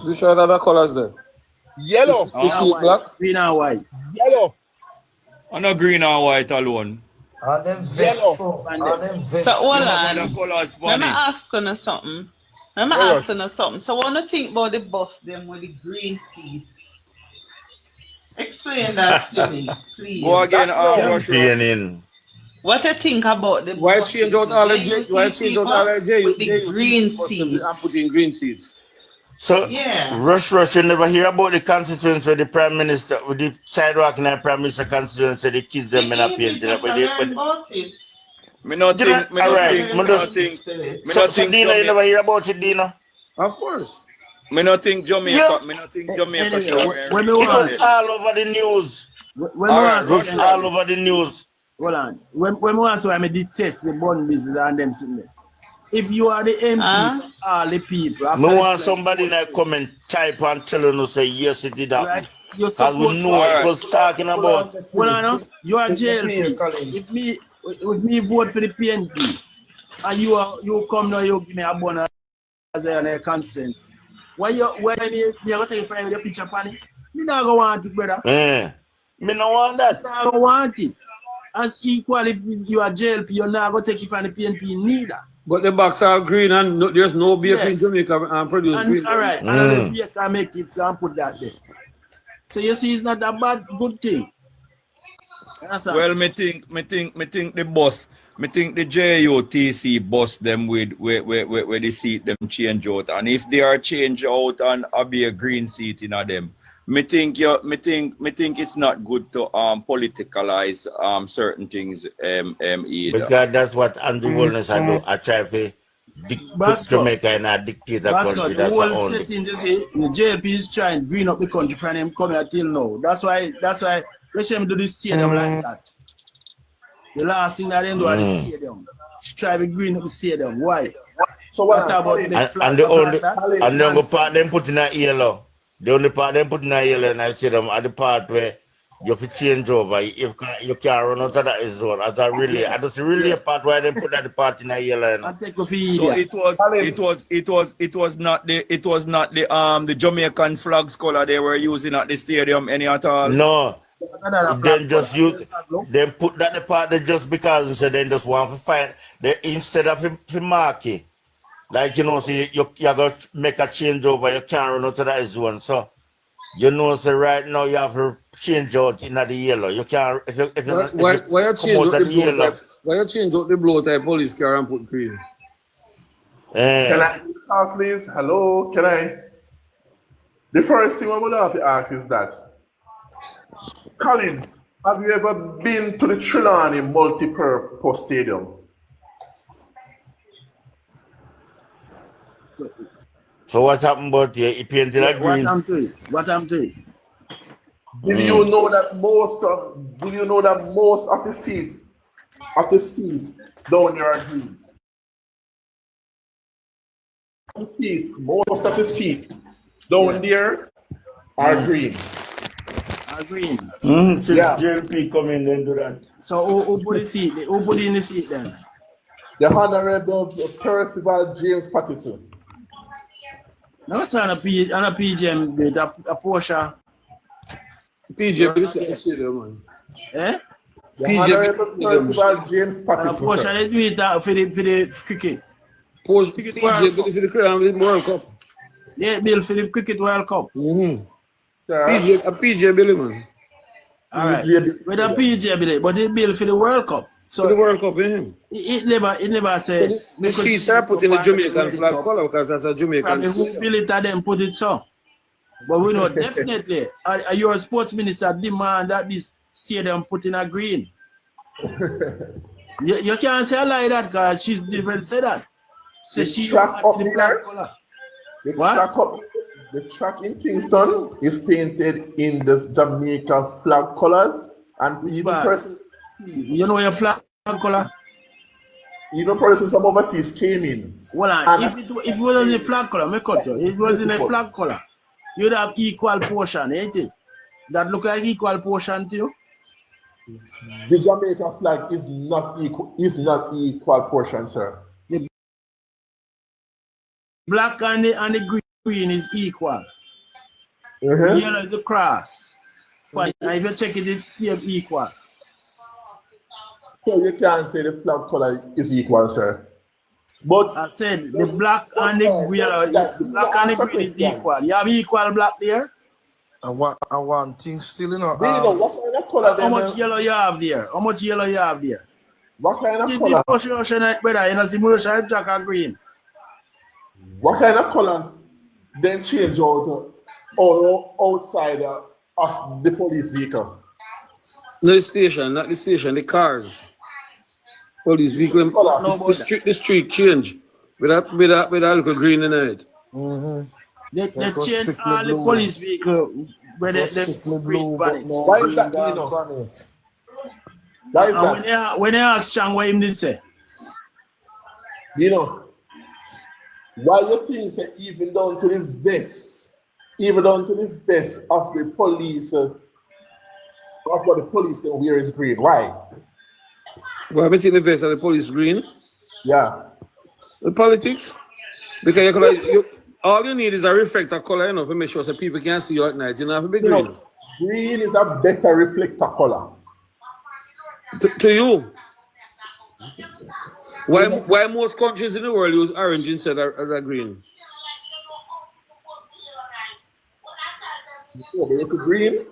You sure other colors there? Yellow. You see it black? Green and white. Yellow. And not green and white alone. And them vests. So hold on. Let me ask you something. So what do you think about the bus them with the green seat? Explain that to me, please. Go again, What do you think about the why change out all the J? Why change out all the J? With the green seats. And put in green seats. So, rush, you never hear about the constituency with the Prime Minister, with the sidewalk in the Prime Minister constituency, the kids them in a painting. Me not think, Dina, you never hear about it, Dina? Of course. Me not think Jamaica, it was all over the news. All over the news. Hold on. When we want to detest the bond business and them sitting there. If you are the MP, all the people. No want somebody in a comment type and telling us say yes it did happen. Because we know it was talking about. Well, you are JLP. If me vote for the PNP and you come now, you give me a bonus as a consent. When you go take for your picture panny, me not go want it, brother. Me no want that. I don't want it. As equal if you are JLP, you're not going to take it from the PNP neither. But the box are green and there's no beer in Jamaica and produce green. All right, and beer can make it and put that there. So you see, it's not a good thing. Well, me think the bus, me think the JUTC bus them with where the seat them change out, and if they are change out and be a green seat in them, me think it's not good to politicalize certain things either. Because that's what Andrew Holness do. I try to put Jamaica in a dictator country. That's the only thing. The JLP is trying to green up the country from them coming until now. That's why let them do the stadium like that. The last thing that they do at the stadium, try to green up the stadium. Why? So what about and the only part them put in a yellow. The only part them put in a yellow, and I see them at the part where you have to change over. You can't run out of that zone. I just really a part where they put that the part in a yellow. I take a So it was not the Jamaican flags color they were using at the stadium any at all. No. Then just use then put that the part that just because so then just want to find instead of him marking. Like so you're gonna make a change over, you can't run out of that zone. So so right now you have to change out in the yellow. You can't if you why you change out the yellow? Why you change out the blue type police car and put green? Can I talk, please? Hello, can I? The first thing I would have to ask is that, Colin, have you ever been to the Trelawney multi-purpose stadium? So what happened about here? He painted a green. What I'm doing? Did you know that most of the seats down there are green? Most of the seats down there are green. Green. So JLP come in and do that. So who put the seat? Who put in the seat then? The Honorable Percival James Patterson. No, sir, on a PGM bit, a Porsche. PGM is the stadium, man. Eh? The Honorable Percival James Patterson. Porsche, let's do it for the cricket. Porsche, PGM for the World Cup. Yeah, Bill for the Cricket World Cup. PGM Billy, man. All right. With a PGM Billy, but it Bill for the World Cup. So for the World Cup, it never said. The seats are put in the Jamaican flag color because that's a Jamaican. Who Billy them put it so? But we know definitely. Your sports minister demand that this stadium put in a green. you can't say a lie that because she's different. Say that. Say she the flag color. The track in Kingston is painted in the Jamaica flag colors, and even persons. You know your flag color? Even persons from overseas came in. Well, if it wasn't a flag color, if it wasn't a flag color, you'd have equal portion, ain't it? That look like equal portion to you? The Jamaica flag is not equal portion, sir. The black and the green is equal. The yellow is the cross. Fine. If you check it, it's same equal. So you can't say the flag color is equal, sir. But I said the black and the yellow, the black and the green is equal. You have equal black there? I want things still, what kind of color? How much yellow you have there? How much yellow you have there? What kind of color? Brother, you know, simulation black and green. What kind of color then change out outside of the police vehicle? No, the station, not the station, the cars. Police vehicle. The street change with a little green in it. They change all the police vehicle where they green bonnet. Why is that, Why is that? When they ask Chang what him did say? Why you think say even down to the vest of the police, of what the police can wear is green? Why? Why am I the vest of the police green? Yeah. The politics? Because all you need is a reflector color, to make sure so people can see you at night. You don't have to be green. Green is a better reflector color. To you? Why most countries in the world use orange instead of green? It's green.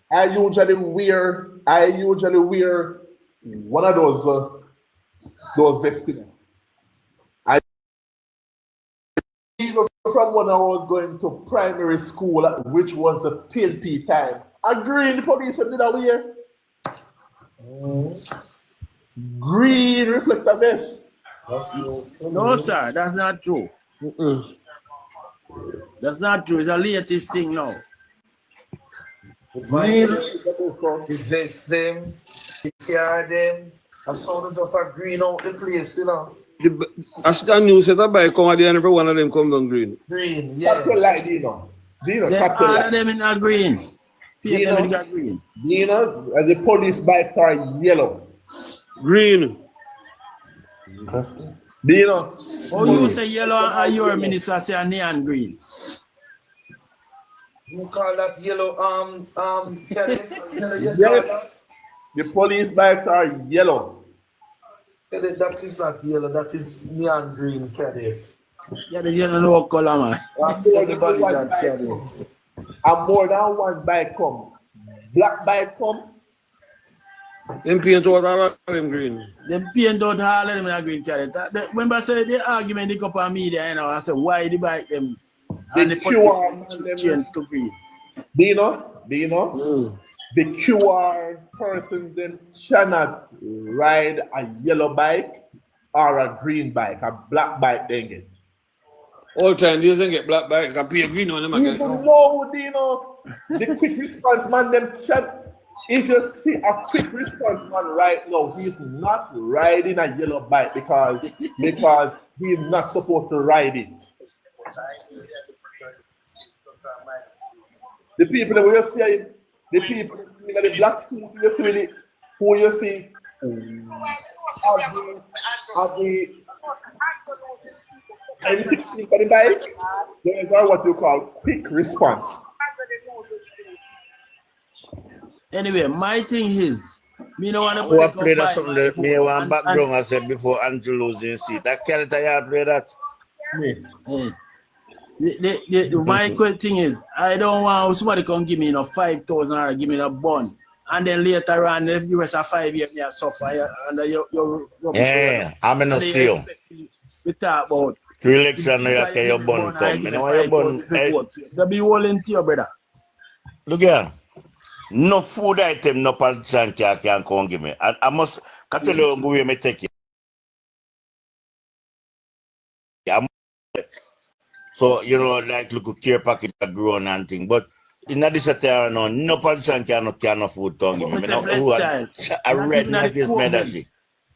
I usually wear one of those vests. Even from when I was going to primary school, which was a PNP time, a green police did I wear. Green reflector vest. No, sir, that's not true. That's not true. It's the latest thing now. The vest them, the car them, I saw them just a green out the place, As the news set up by come at the end, every one of them come down green. Green, yeah. Capital light, Dino. Dino, They capital all of light. them in a green. Dino, Them in green. Dino, as the police bikes are yellow. Green. Dino. Oh, you say yellow and your minister say neon green. You call that yellow, Yes. The police bikes are yellow. That is not yellow, that is neon green, cadet. Yeah, the yellow no color, man. That's everybody that cadet. And more than one bike come. Black bike come. Them paint out all of them green. Them paint out all of them in a green cadet. Remember, say the argument they come on media, you know, I say why the bike them and the QR change to green. Dino. The QR persons then cannot ride a yellow bike or a green bike. A black bike they get. All time, these don't get black bike, can pay green on them again. No, Dino. The quick response man, them can. If you see a quick response man right now, he's not riding a yellow bike because he's not supposed to ride it. The people that you see, the people in the black suit, you see, who you see, have the M16 for the bike, those are what you call quick response. Anyway, my thing is, me no want to Who play that something that me one background I said before Andrew losing seat. That character you play that. My thing is, I don't want somebody come give me 5,000 or give me a bond. And then later on, if you rest of 5 years, I suffer under your yeah, I'm in a steal. We talk about Election, you have your bond come. You know your bond. They'll be willing to your brother. Look here. No food item, no politician can come give me. I must tell you who me take it. So, you know, like look care packet grown and thing. But in this time, no politician can food tongue give me. I read like this medicine.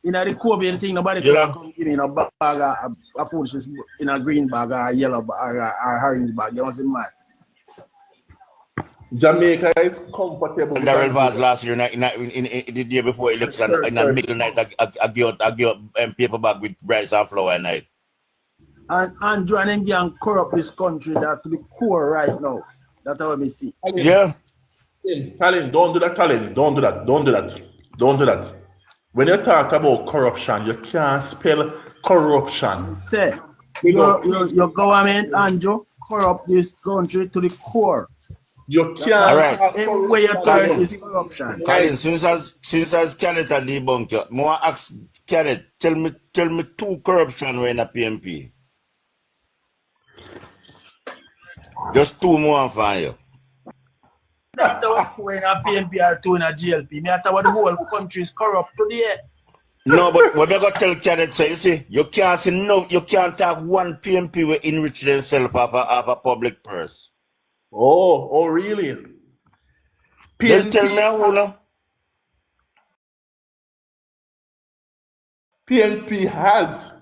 In the COVID thing, nobody can come give me a bag of food in a green bag or a yellow bag or a orange bag. You want to see mad? Jamaica is comfortable. And the last year, in the day before election, in the middle night, I got paper bag with rice and flour at night. And Andrew and them can corrupt this country that to the core right now. That's how we see. Yeah. Colin, don't do that, Colin. Don't do that. When you talk about corruption, you can't spell corruption. Say, your government, Andrew, corrupt this country to the core. You can't. All right. Everywhere you turn is corruption. Colin, since as Kenneth a debunk you, more ask Kenneth, tell me 2 corruption were in a PNP. Just 2 more for you. Not the one in a PNP or 2 in a JLP. Me after what the whole country is corrupt today. No, but what I got to tell Kenneth, so you see, you can't have one PNP will enrich themselves off a public purse. Oh, really? Then tell me who no? PNP has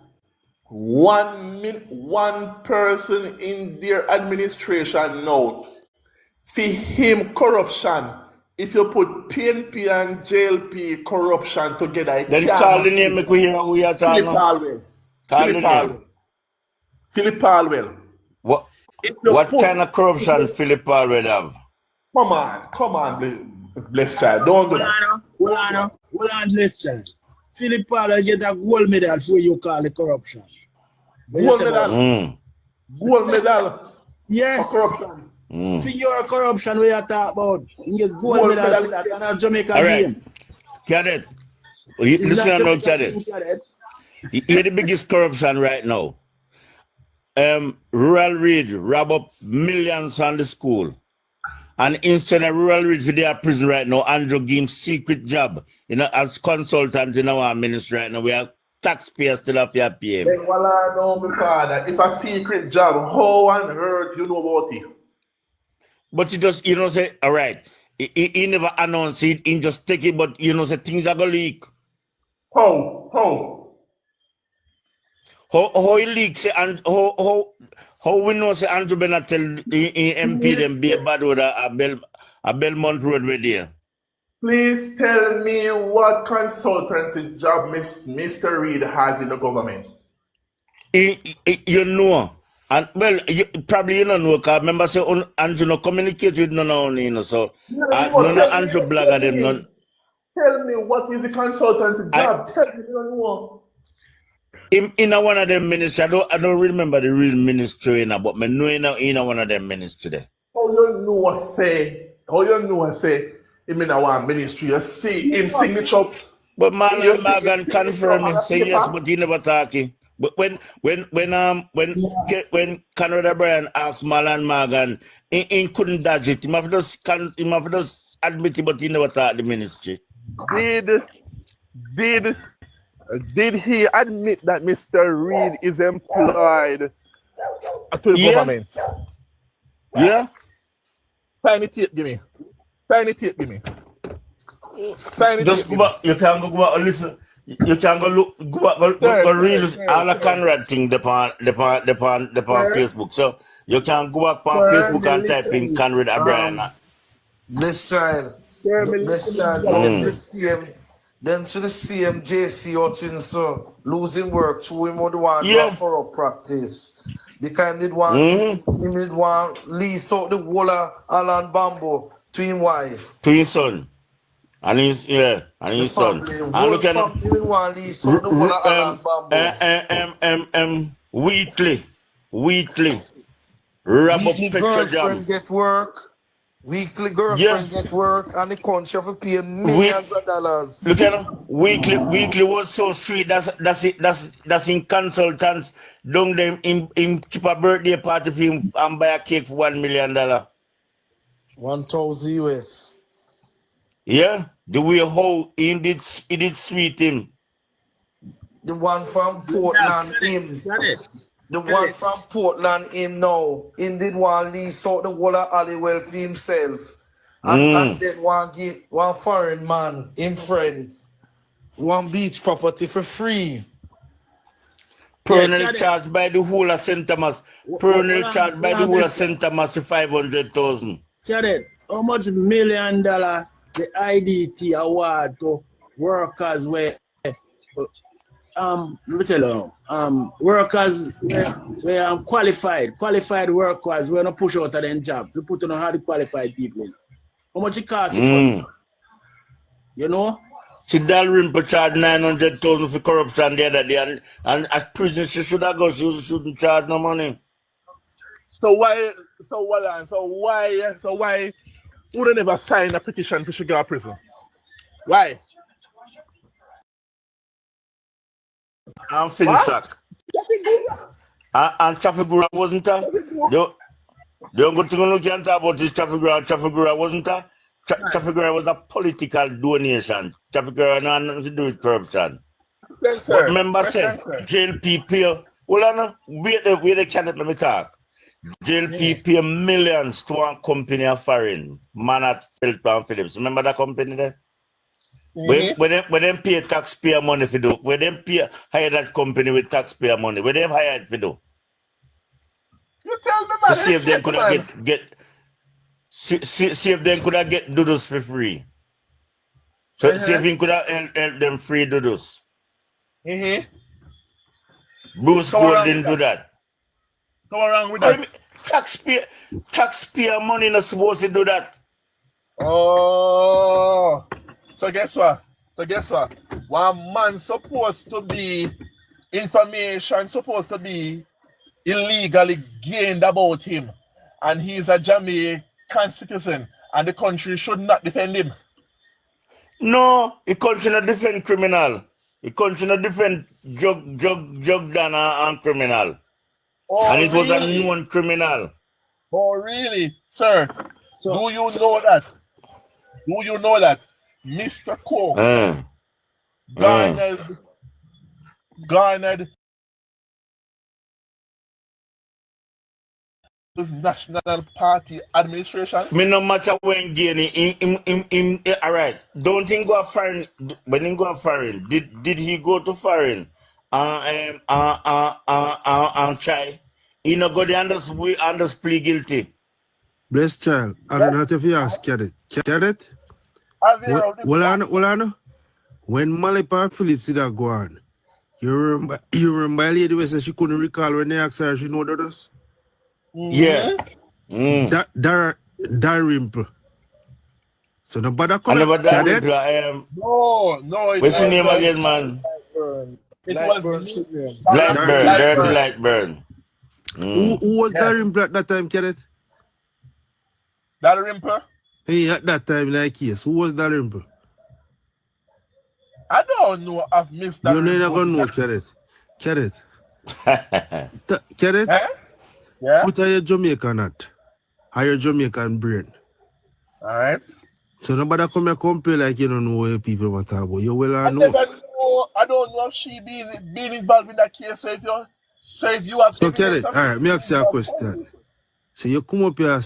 one person in their administration now. For him, corruption. If you put PNP and JLP corruption together, then call the name, make we hear who you are talking about. Philip Palwell. What kind of corruption Philip Palwell have? Come on, bless child. Don't do that. Hold on, bless child. Philip Palwell get a gold medal for you call it corruption. Gold medal? Gold medal? Yes. For corruption. For your corruption, we are talking about. You get gold medal for that and a Jamaica game. Cadet, listen now, Cadet. Here's the biggest corruption right now. Rural Read rob up millions on the school. And instead of Rural Read for their prison right now, Andrew give him secret job. You know, as consultant in our ministry right now, we have taxpayers still have to pay him. Well, I know before that. If a secret job, how on earth you know about it? But you know, say, all right, he never announced it, he just take it, but you know, say things are going to leak. How? How he leaks and how we know say Andrew Bennett tell the MP them be a bad road a Belmont road with there. Please tell me what consultancy job Mr. Reid has in the government. You know. And well, probably you don't know, because remember say Andrew no communicate with none of you know, so none of Andrew blogger them none. Tell me what is the consultancy job? Tell me, you don't know. In one of them ministry, I don't remember the real ministry but I know in one of them ministry there. How you know say him in one ministry, you see him signature. But Morgan confirm me, say yes, but he never talking. But when Canada Brian asked Marlon Morgan, he couldn't dodge it. He must just admit it, but he never talked the ministry. Did he admit that Mr. Reid is employed to the government? Yeah. Tiny tape, give me. Just go back. You can go back and listen. You can go look, go read all the Conrad thing upon Facebook. So you can go back on Facebook and type in Conrad O'Brien. This child. Then to the CMJC Hutchinson losing work to him or the one for practice. The kind did one lease out the whole Alan Bambo to his wife. To his son. And his son. And look at Weekly. Weekly girlfriend get work. Weekly girlfriend get work, and the country for paying millions of dollars. Look at him. Weekly was so sweet. That's in consultants. Don't them in keep a birthday party for him and buy a cake for $1 million. 1,000 US. Yeah, the way how he did sweet him. The one from Portland him. The one from Portland him now. He did one lease out the whole of Halliwell for himself. And then one foreign man, him friend, one beach property for free. Pernell charged by the whole of St. Thomas. Pernell charged by the whole of St. Thomas for 500,000. How much $1 million the IDT award to workers where let me tell you, workers were qualified workers were not push out of their job. We put on hard qualified people in. How much it costs? You know? She Dalrymple charged 900,000 for corruption the other day, and at prison she should have gone. She shouldn't charge no money. So why would they never sign a petition for she go to prison? Why? And Finsack. And Trafigura wasn't there? Don't go to look and talk about this Trafigura wasn't there? Trafigura was a political donation. Trafigura had nothing to do with corruption. Yes, but remember, say, JLP pay, wait the candidate, let me talk. JLP pay millions to one company of foreign, man at Phillips. Remember that company there? When them pay taxpayer money for do, when them hire that company with taxpayer money, when them hire it for do. You tell me, man. To see if them could see if them could get doodles for free. So see if he could have help them free doodles. Bruce Gold didn't do that. Go wrong with that. Taxpayer money not supposed to do that. Oh. So guess what? One man supposed to be information supposed to be illegally gained about him, and he's a Jamaican citizen, and the country should not defend him. No, the country not defend criminal. The country not defend drug done and criminal. Oh, and it was really? a known criminal. Oh, really, sir? So, do you know that? Mr. Coe garnered his National Party administration? Me no matter when gain all right. Don't think go foreign. When he go foreign, did he go to foreign try. You know, go there and just plead guilty. Bless child. I don't know if you ask Cadet. Cadet? Well, I know. When Malipa Phillips did that go on, you remember a lady who said she couldn't recall when they asked her she know that us? Yeah. Dalrymple. So nobody come. I never Cadet? No. What's your name again, man? It was Lightburn. Dirty Lightburn. Who was Dalrymple at that time, Cadet? Dalrymple? Hey, at that time, like yes. Who was Dalrymple? I don't know of Mr. You're not gonna know, Cadet. Cadet. Yeah? Put on your Jamaican hat. Or your Jamaican brain. Alright. So nobody come here complain like you don't know what people want to talk about. You will I know. never know. I don't know if she been involved in that case. So if you have So Cadet, alright, me ask you a question. So you come up here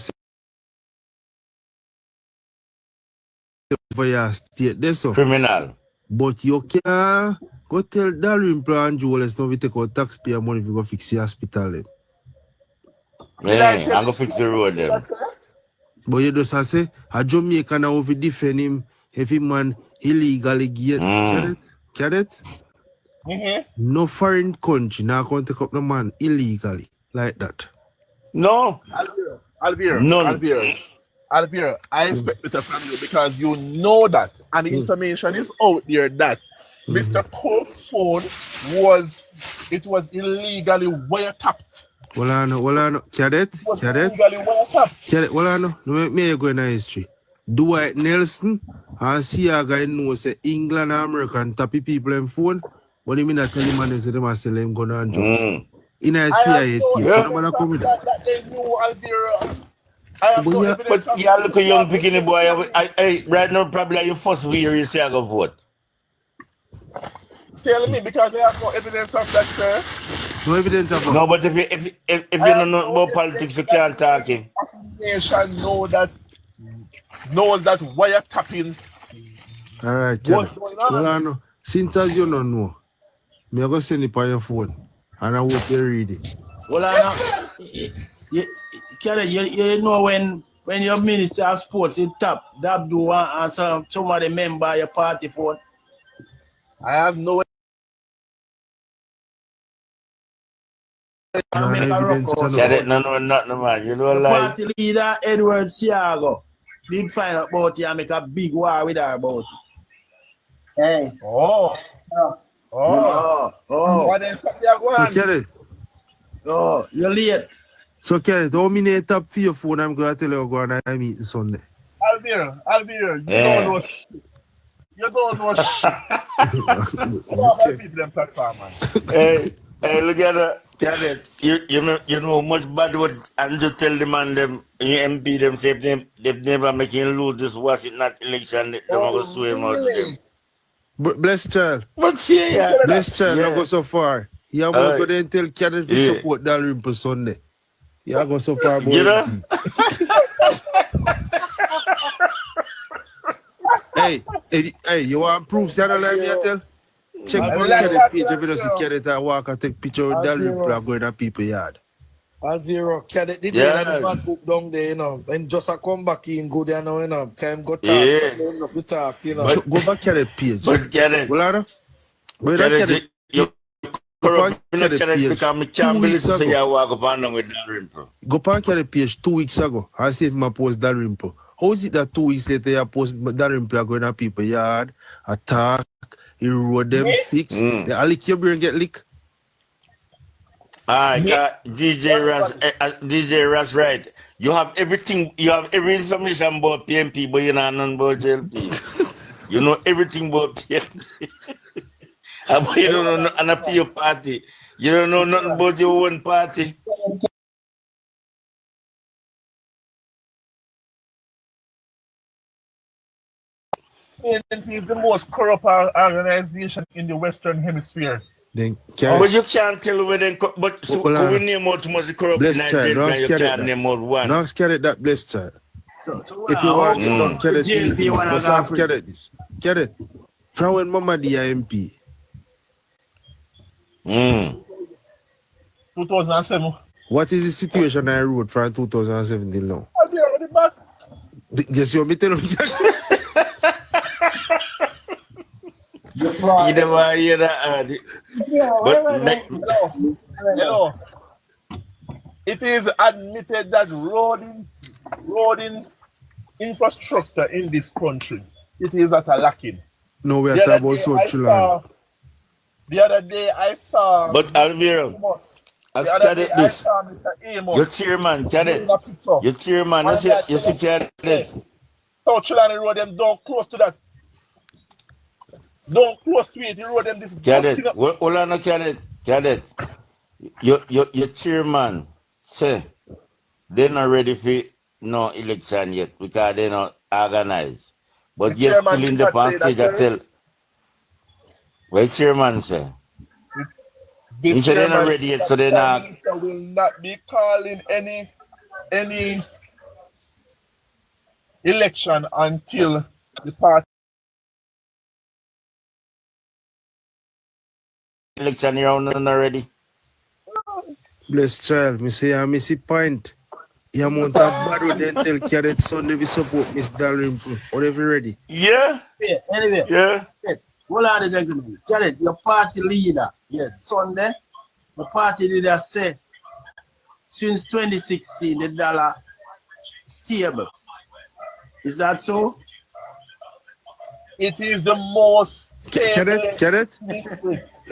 for your state, that's so. Criminal. But you can't go tell Dalrymple and Joel now we take out taxpayer money if you go fix the hospital then. Yeah, I'm going to fix the road then. But you just say, a Jamaican now if you defend him, if he man illegally get Cadet? No foreign country now going to take up the man illegally like that. No. Alvira, I expect better from you because you know that, and the information is out there that Mr. Coke's phone was illegally wiretapped. Well, I know. Cadet? Illegally wiretapped. Cadet, well, I know. No, me go in history. Dwight Nelson and Siaga know say England and America and tappy people in phone. What do you mean that tell him and they say they must sell him gun and drugs? In a CIA team, so nobody come with that. They knew Alvira. But yeah, look at young picking boy. Right now, probably your first year you say I go vote. Tell me because they have no evidence of that, sir. No evidence of that. No, but if you don't know about politics, you can't talk. Nation knows that wiretapping. All right, Cadet. Well, I know. Since as you don't know, me I go send it on your phone, and I hope you read it. Well, I know. You know when your Minister of Sports is top, that do and somebody member your party phone. I have no Cadet, no, nothing, man. You know, like party leader Edward Siago did find out about it and make a big war with her about it. Hey. Oh. What else So, Cadet. Oh, you're late. So, Cadet, how many tap for your phone? I'm going to tell you go on I meet Sunday. Alvira, you don't know shit. You don't know shit. People them platform, man. hey, look at that. Cadet, you know much bad word and just tell the man them MP them say they've never making lose this was it not election they want to sue him out to them. Bless child. But yeah. Bless child, not go so far. You have to go there and tell Cadet to support Dalrymple Sunday. You have go so far, boy. You know? Hey, you want proof? You don't like me, I tell? Check on Cadet page if you don't see Cadet and walk and take picture with Dalrymple and go in a people yard. Zero. Cadet did the bad book down there, you know. And just a come back in, go there now, you know. Time go talk. Yeah. Talk, you know. Go back Cadet page. But Cadet. Well, Cadet, you corrupt Cadet because me can't believe to say you walk up and down with Dalrymple. Go back Cadet page 2 weeks ago. I see if I post Dalrymple. How is it that 2 weeks later you post Dalrymple going to people yard, attack, you road them, fix, the lick your brain get lick? DJ Ras right. You have everything, you have every information about PNP, but you know nothing about JLP. You know everything about PNP. But you don't know nothing about your party. You don't know nothing about your own party. PNP is the most corrupt organization in the Western Hemisphere. Then but you can't tell where they but so we name out too much corrupt in Nigeria, you can't name out one. Now scared that blessed child. If you want to know, get it easy, but get it this. Get it. From when Mama the MP, 2007. What is the situation I wrote from 2017 now? I'll be already back. Yes, you want me to tell you? You never hear that. But it is admitted that roading infrastructure in this country, it is at a lacking. No, we are talking about social land. The other day I saw. But Alvira, I've studied this. Your chairman, Cadet. Your chairman, you see Cadet. South Chilani Road, them don't close to that. Don't close to it. You road them this. Cadet, hold on, Cadet. Your chairman say they're not ready for no election yet because they're not organized. But you're still in the past stage. I tell. What chairman say? He said they're not ready yet, so they're not. Will not be calling any election until the party. Election round not ready. Bless child, me say I miss a point. You want that bad then tell Cadet Sunday we support Miss Dalrymple. Whatever ready. Yeah. Anyway. Yeah. Hold on, gentlemen. Cadet, your party leader. Yes, Sunday. The party leader said since 2016 the dollar stable. Is that so? It is the most stable. Cadet?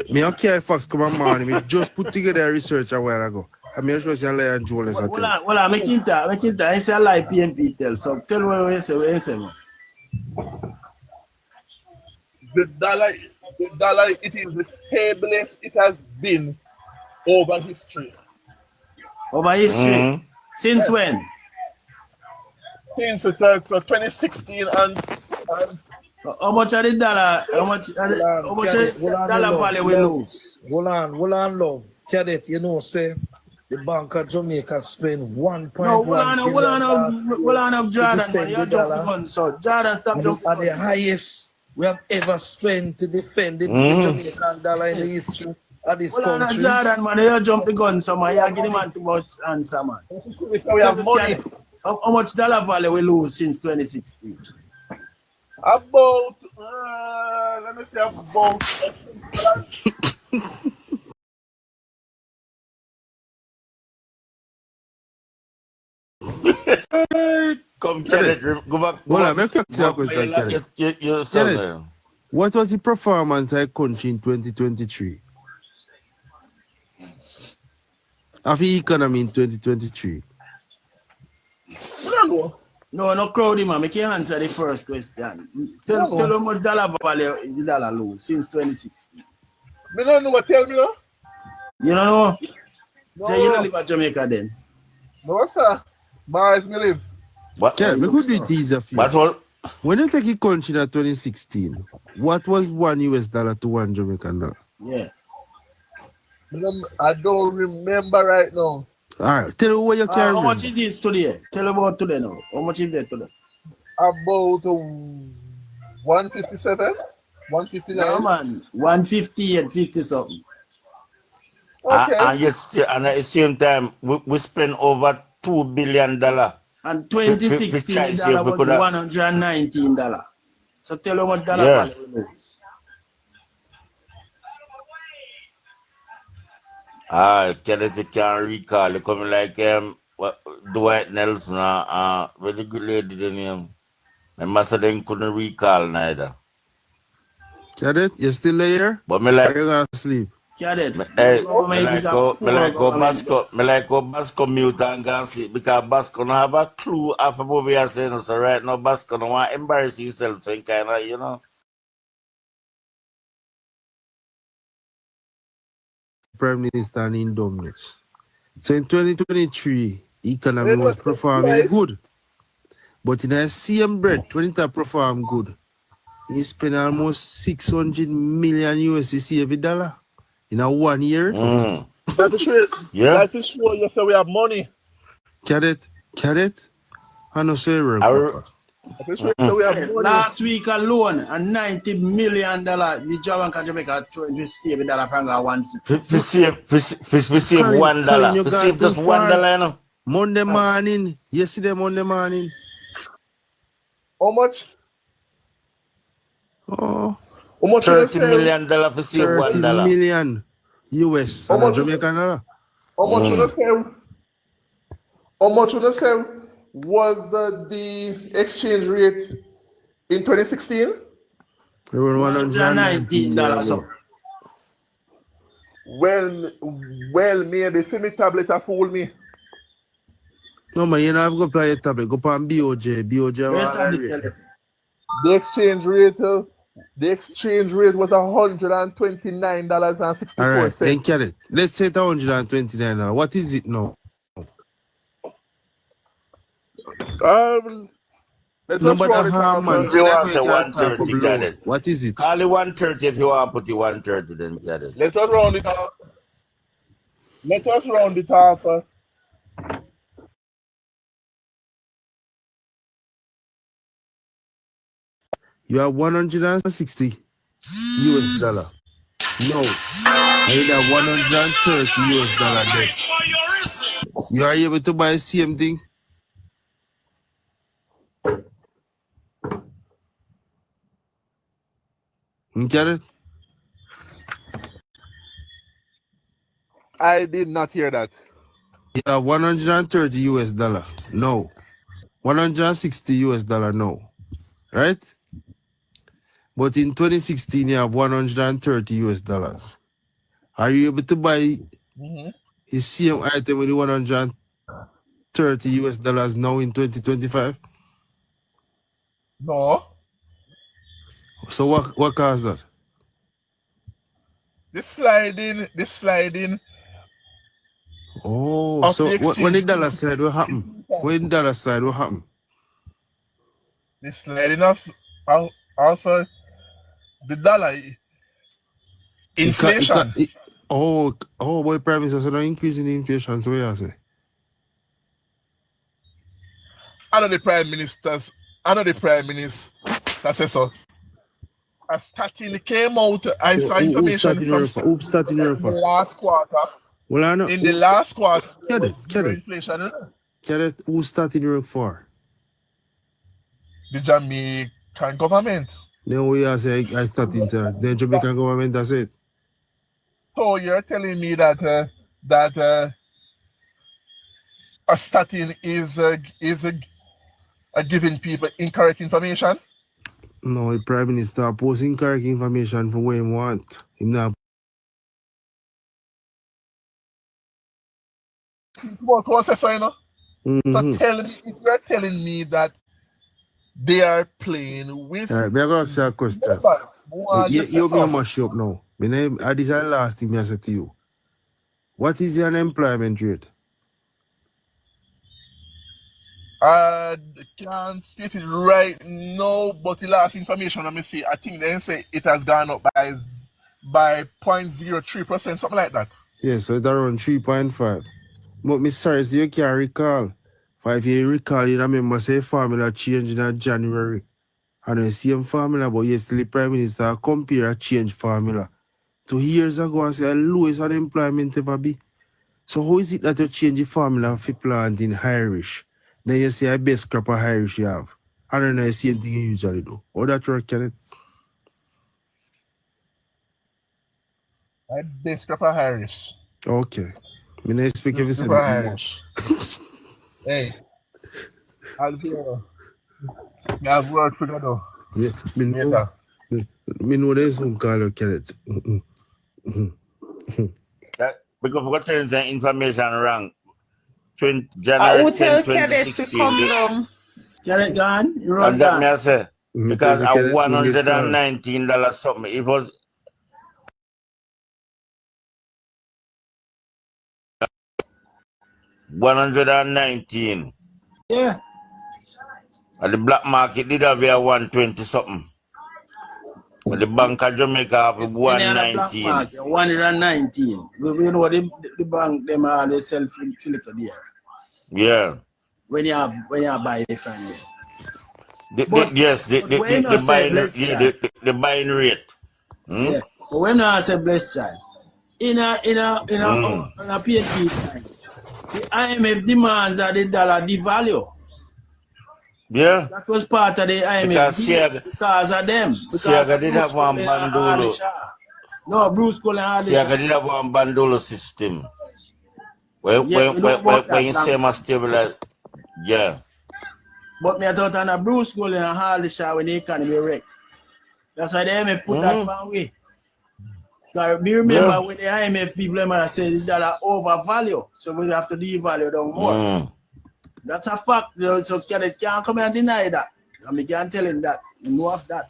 Me don't care if Fox come on morning. Me just put together a research a while ago. I mean, just say Lion Jones. Hold on, make it I say like PNP tell. So tell what you say. The dollar, it is the stablest it has been over history. Over history? Since when? Since 2016 and how much of the dollar? How much of the dollar value we lose? Hold on, love. Cadet, you know, say the Bank of Jamaica spend 1.1 billion. Hold on, Jordan, man. You jump the gun, so Jordan, stop jumping. At the highest we have ever spent to defend the Jamaican dollar in the history of this country. Hold on, Jordan, man. You jump the gun, so man. You give the man too much answer, man. We have money. How much dollar value we lose since 2016? About, let me say about. Come, Cadet, go back. Hold on, make a question, Cadet. What was the performance of the country in 2023? Of the economy in 2023? No crowdy, man. Make you answer the first question. Tell how much dollar value the dollar lose since 2016. Me don't know what tell me, no? You don't know? No. So you don't live at Jamaica then? No, sir. Bars me live. What? Yeah, we could do it easier for you. When you take a country in 2016, what was $1 to $1 Jamaican dollar? Yeah. I don't remember right now. All right, tell me what you can. How much it is today? Tell about today now. How much is it today? About 157, 159. No, man, 158, 50 something. Okay. And yet still, and at the same time, we spend over $2 billion. And 2016 dollar was $119. So tell how much dollar value we lose. Kenneth, you can't recall. You come like Dwight Nelson, with the good lady the name. My master then couldn't recall neither. Cadet, you still there? But me like you gonna sleep. Cadet, me like Basco mute and go sleep because Basco don't have a clue of what we are saying. So right now Basco don't want to embarrass himself, so kind of, you know. Prime Minister in dumbness. So in 2023, economy was performing good. But in the same breath, when it performed good, he spent almost 600 million USD every dollar in a 1 year. That is true. Yeah. That is true. You say we have money. Cadet, I know say Last week alone, a $90 million the Jamaica save $1 from 160. For save $1. For save just $1, you know. Monday morning. Yesterday, Monday morning. How much? Oh. How much $30 million for save $1. $30 million US. How much? Jamaican dollar. How much would I say? How much would I say was the exchange rate in 2016? $119. Well, maybe for me tablet a fool me. No man, you know I've got to play a tablet. Go on BOJ. The exchange rate was $129.64. All right, then carry it. Let's say it's $129. What is it now? Let's What is it? Call it 130 if you want to put the 130, then get it. Let us round it off. You have 160 US dollar. No. I need a 130 US dollar debt. You are able to buy the same thing? You get it? I did not hear that. You have 130 US dollar. No. 160 US dollar. No. Right? But in 2016, you have 130 US dollars. Are you able to buy the same item with the 130 US dollars now in 2025? No. So what caused that? The sliding. Oh, so when the dollar slide, what happened? When the dollar slide, what happened? The sliding of the dollar inflation. Boy, Prime Minister said no increase in inflation. So what you say? I know the Prime Minister said so. A statin came out. I saw information from the last quarter. Well, I know. In the last quarter, inflation. Who started work for? The Jamaican government. Then we are saying I started the Jamaican government. That's it. So you're telling me that a statin is giving people incorrect information? No, the Prime Minister posting correct information for what he want. Him not. So tell me, if you're telling me that they are playing with. All right, I'm going to ask you a question. You're going to mash up now. This is the last thing I said to you. What is the unemployment rate? I can't state it right now, but the last information I see, I think they say it has gone up by 0.03%, something like that. Yeah, so it's around 3.5. But Miss sorry, so you can't recall. If you recall, you remember say formula changed in January. And the same formula, but yesterday the Prime Minister compare a change formula 2 years ago and say the lowest unemployment ever be. So how is it that you change the formula for plant in Irish? Then you say the best crop of Irish you have. I don't know the same thing you usually do. How that work, Kenneth? The best crop of Irish. Okay. I don't expect you to say Irish. Hey. I'll be I have work for that though. Yeah, me know there's some call you Kenneth. Because we got the information wrong. January 10, 2016. Kenneth gone? And that may I say, because at $119 something, it was $119. Yeah. And the black market did have a 120 something. But the Bank of Jamaica have 119. 119. You know the bank them are they sell filter there. Yeah. When you buy it from there. The buying rate. Yeah. But when I say blessed child, in a PNP time, the IMF demands that the dollar devalue. Yeah. That was part of the IMF because of them. Siaga did have one bandolo. No, Bruce Cullen had Siaga did have one bandolo system. When you say must stabilize, yeah. But me I thought on a Bruce Cullen and Harley when the economy wreck. That's why the IMF put that one way. Because me remember when the IMF people said the dollar overvalue, so we have to devalue down more. That's a fact. So Cadet can't come and deny that. I mean, can't tell him that. You know of that.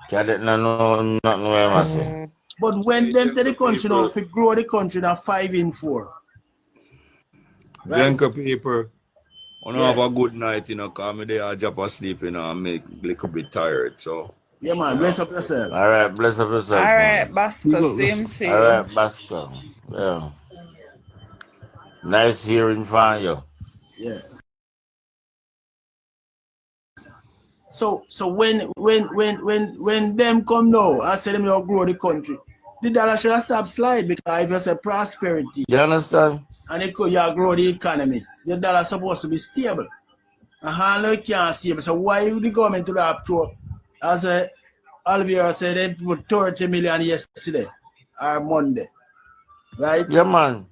Cadet no I say. But when them to the country now, if it grow the country now 5 in 4. Drink a paper. I don't have a good night, you know, because me there I drop asleep, you know, and make a little bit tired, so. Yeah, man, bless up yourself. All right, bless up yourself. All right, Basco, same to you. All right, Basco. Yeah. Nice hearing from you. Yeah. So when them come now, I say them you grow the country, the dollar should stop slide because if you say prosperity. You understand? And you grow the economy, the dollar supposed to be stable. And how you can't stable. So why the government to have to, as Olivier said, they put 30 million yesterday or Monday, right? Yeah, man.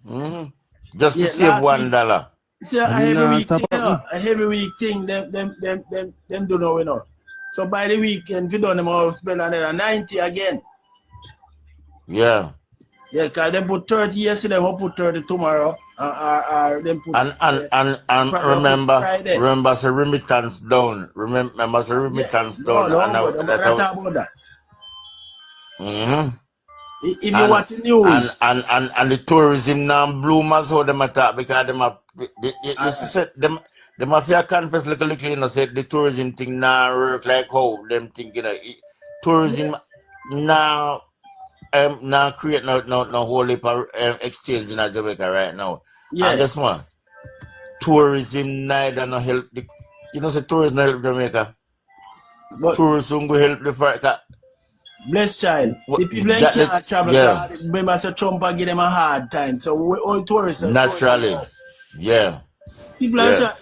Just to save $1. It's a heavy week thing, you know? A heavy week thing. Them do know, you know. So by the weekend, if you don't them all spend another 90 again. Yeah. Yeah, because they put 30 yesterday, we'll put 30 tomorrow. Them put and remember the remittance down. Remember the remittance down. No, I'm not talking about that. If you watch the news and the tourism now bloom as how them attack because them have to confess little you know say the tourism thing now work like how them think you know tourism now create no whole heap of exchange in Jamaica right now. Yeah. And guess what? Tourism neither no help the you know say tourism help Jamaica. But tourism will help the fact. Bless child. The people can't travel. Remember, so Trump give them a hard time. So we all tourists. Naturally. Yeah. People are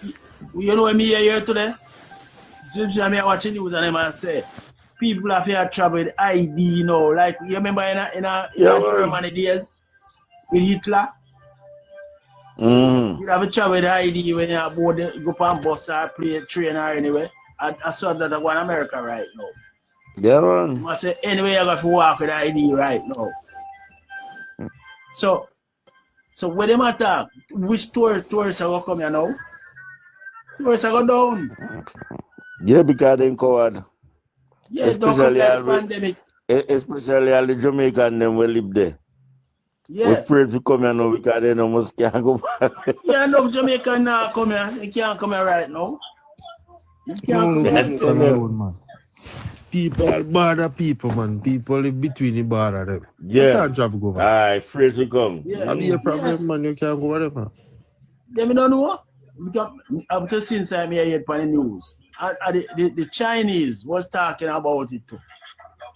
you know what me here today? Just I'm watching news and them say people have here travel with ID, you know, like you remember in Germany days with Hitler? You have a travel with ID when you board go on bus or play train or anyway. I saw that I go in America right now. Yeah, man. I say anyway I got to walk with ID right now. So when them attack, which tourists are going to come here now? Tourists are going down. Yeah, because they covered. Yes, especially all the Jamaican them will live there. Yeah. We're afraid to come here now because they almost can't go back. Yeah, no Jamaican now come here. They can't come here right now. You can't come here. Man. People border people, man. People live between the border them. Yeah. You can't travel go back. Aye, afraid to come. Yeah. That'll be a problem, man. You can't go wherever. Them don't know. I'm just since I'm here on the news. The Chinese was talking about it too.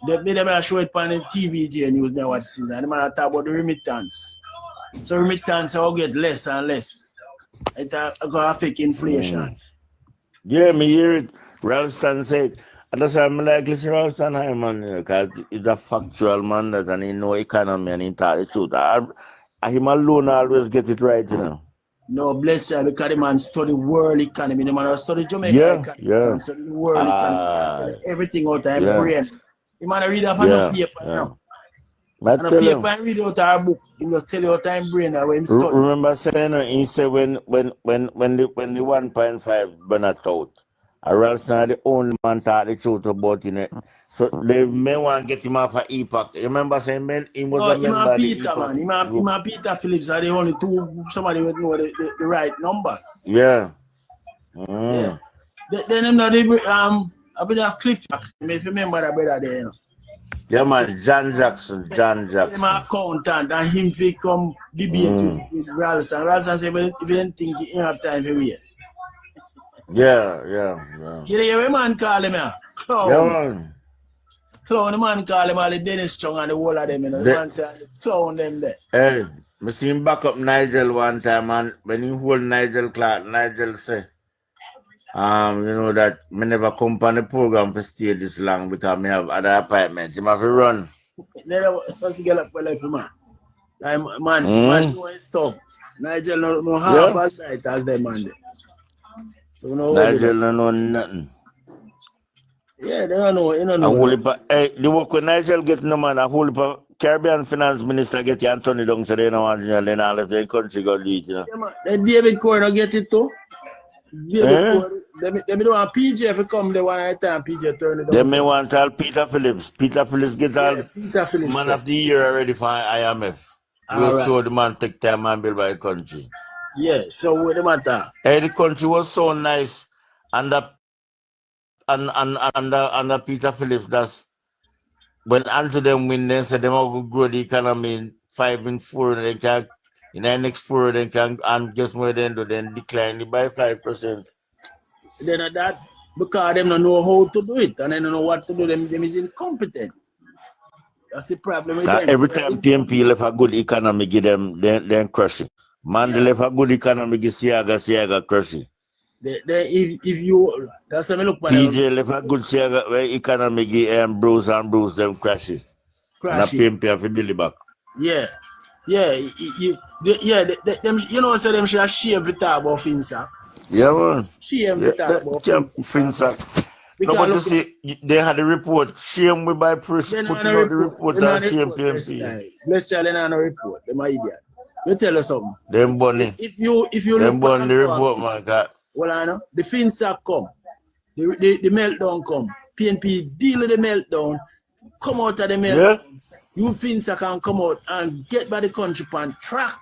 They made them show it on the TVJ news now watching and they talk about the remittance. So remittance will get less and less. It's going to affect inflation. Yeah, me hear it. Ralston said, and that's why I'm like, listen, Ralston, man, because he's a factual man that and he know economy and he talk the truth. Him alone always get it right, you know. No, bless you, because the man study world economy. The man study Jamaica economy. Yeah. Study the world economy. Everything out of his brain. The man read off on the paper now. And the paper and read out our book. He just tell you out of his brain when he study. Remember saying, he said when the 1.5 burn out, Ralston the only man talk the truth about it. So they may want to get him off of EPAC. You remember saying he was a member of Peter, man. Him and Peter Phillips are the only two somebody would know the right numbers. Yeah. Yeah. Then him not I've been a Cliff Jackson, if you remember that brother there, you know. Yeah, man, John Jackson. Him accountant and him fi come debate with Ralston. Ralston said, well, if you don't think you have time for waste. Yeah. You hear a man call him here? Clown. Yeah, man. Clown, the man call him all the Dennis Chung and the whole of them, you know. The man say, clown them there. Hey, I see him back up Nigel one time, and when he hold Nigel Clark, Nigel say, you know that me never come on the program for stay this long because me have other appointments. You have to run. Never supposed get up for life, man. Man know his stuff. Nigel no half as right as them man there. So no Nigel don't know nothing. Yeah, they don't know. You don't know. Hey, the work with Nigel get no man. A whole heap of Caribbean finance minister get Anthony down, so they don't want to then all of the country go lead, you know. Yeah, man. The David Corner get it too. They don't want PJ if come they want to time PJ turn it down. They may want all Peter Phillips. Peter Phillips get all Peter Phillips man of the year already for IMF. You saw the man take time and build by the country. Yeah, so what the matter? Hey, the country was so nice under Peter Phillips. That's when unto them win, then said them will grow the economy in 5 and 4, and they can in the next 4 they can, and guess what they do, then decline it by 5%. Then at that, because them don't know how to do it and they don't know what to do, them is incompetent. That's the problem with them. Every time PMP left a good economy, give them then crush it. Man, they left a good economy, give Siaga crush it. If you that's what I look for. PJ left a good Siaga economy, give Bruce them crash it. And a PMP have to build it back. Yeah. Them, you know, so them should shame to talk about Finsa. Yeah, man. Shame to talk about Finsa. No, but you see, they had a report. Shame we by press putting out the report and shame PMP. Let's say they not a report. Them are idiot. You tell us something. Them bunny. If you them bunny the report, man. Well, I know the Finsa come, the meltdown come. PNP deal with the meltdown. Come out of the meltdown. Yeah. You Finsa can come out and get by the country on track.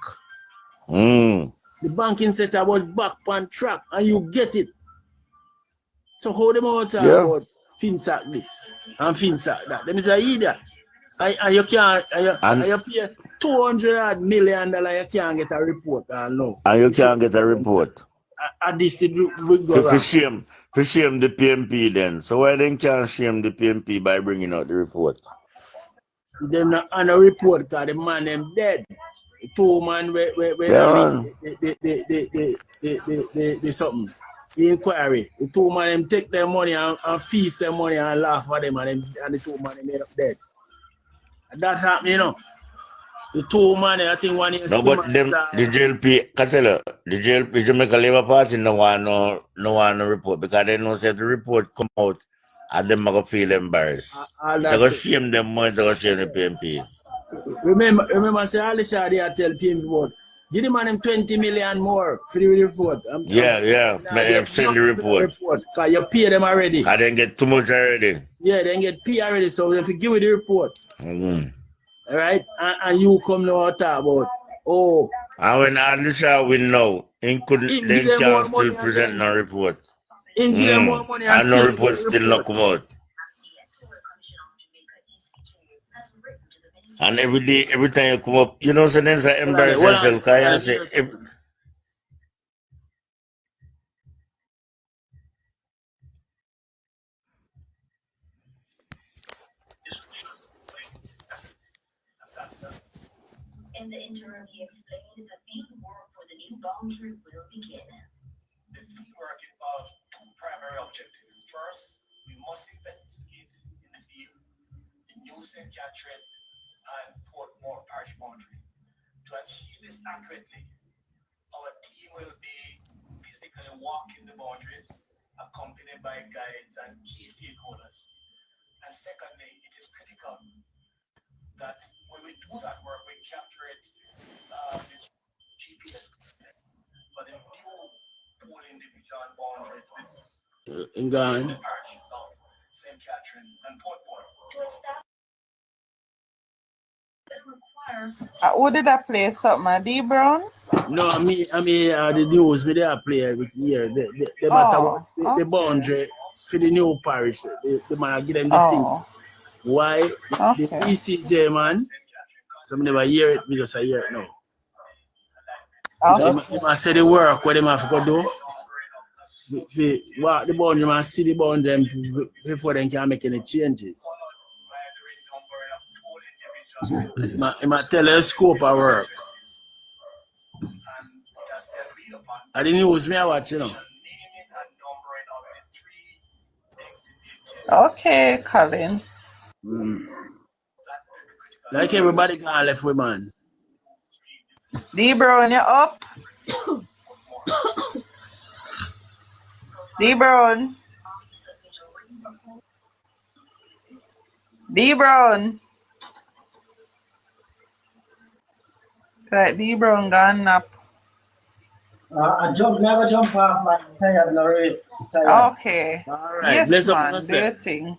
The banking sector was back on track and you get it. So how them out about Finsa this and Finsa that? Them is a idiot. And you can't you pay $200 million, you can't get a report no. And you can't get a report. This will go for shame the PMP then. So why they can't shame the PMP by bringing out the report? Them not on a report because the man them dead. The 2 man the something. The inquiry. The 2 man them take their money and feast their money and laugh at them and the 2 man them made up dead. And that happened, you know. The 2 man, I think one is. No, but them the JLP, Catella, the JLP Jamaica Labour Party no want no report because they know that the report come out and them are gonna feel embarrassed. They gonna shame them more, they gonna shame the PMP. Remember say all the shady I tell PMP about give the man them 20 million more for the report. Send the report. Because you pay them already. I didn't get too much already. Yeah, they get pay already, so if you give you the report. All right, and you come now and talk about and when Alicia win now, they can still present no report. Give them more money and no report still not come out. And every day, every time you come up, you know, so then say embarrass yourself. Can you say? In the interim, he explained that field work for the new boundary will begin. The field work involves 2 primary objectives. First, we must investigate in the field the new St. Catherine and Portmore parish boundary. To achieve this accurately, our team will be physically walking the boundaries, accompanied by guides and key stakeholders. And secondly, it is critical that when we do that work, we capture it with GPS for the new polling division boundaries with the parishes of St. Catherine and Portmore. What did I play? Something, D Brown? No, I mean the news we there play every year. The matter the boundary for the new parish. The man give them the thing. Why the PCJ man? Some never hear it, we just hear it now. They must say the work what they have to go do. walk the boundary and see the boundary before they can make any changes. It might tell you the scope of work. I didn't use me, I watch, you know. Okay, Colin. Like everybody can left with man. D Brown, you up? D Brown. D Brown. Right, D Brown gone up. I never jump off, man. Tired, no, tired. Okay. All right. Yes, Bless up man. yourself. Do your thing.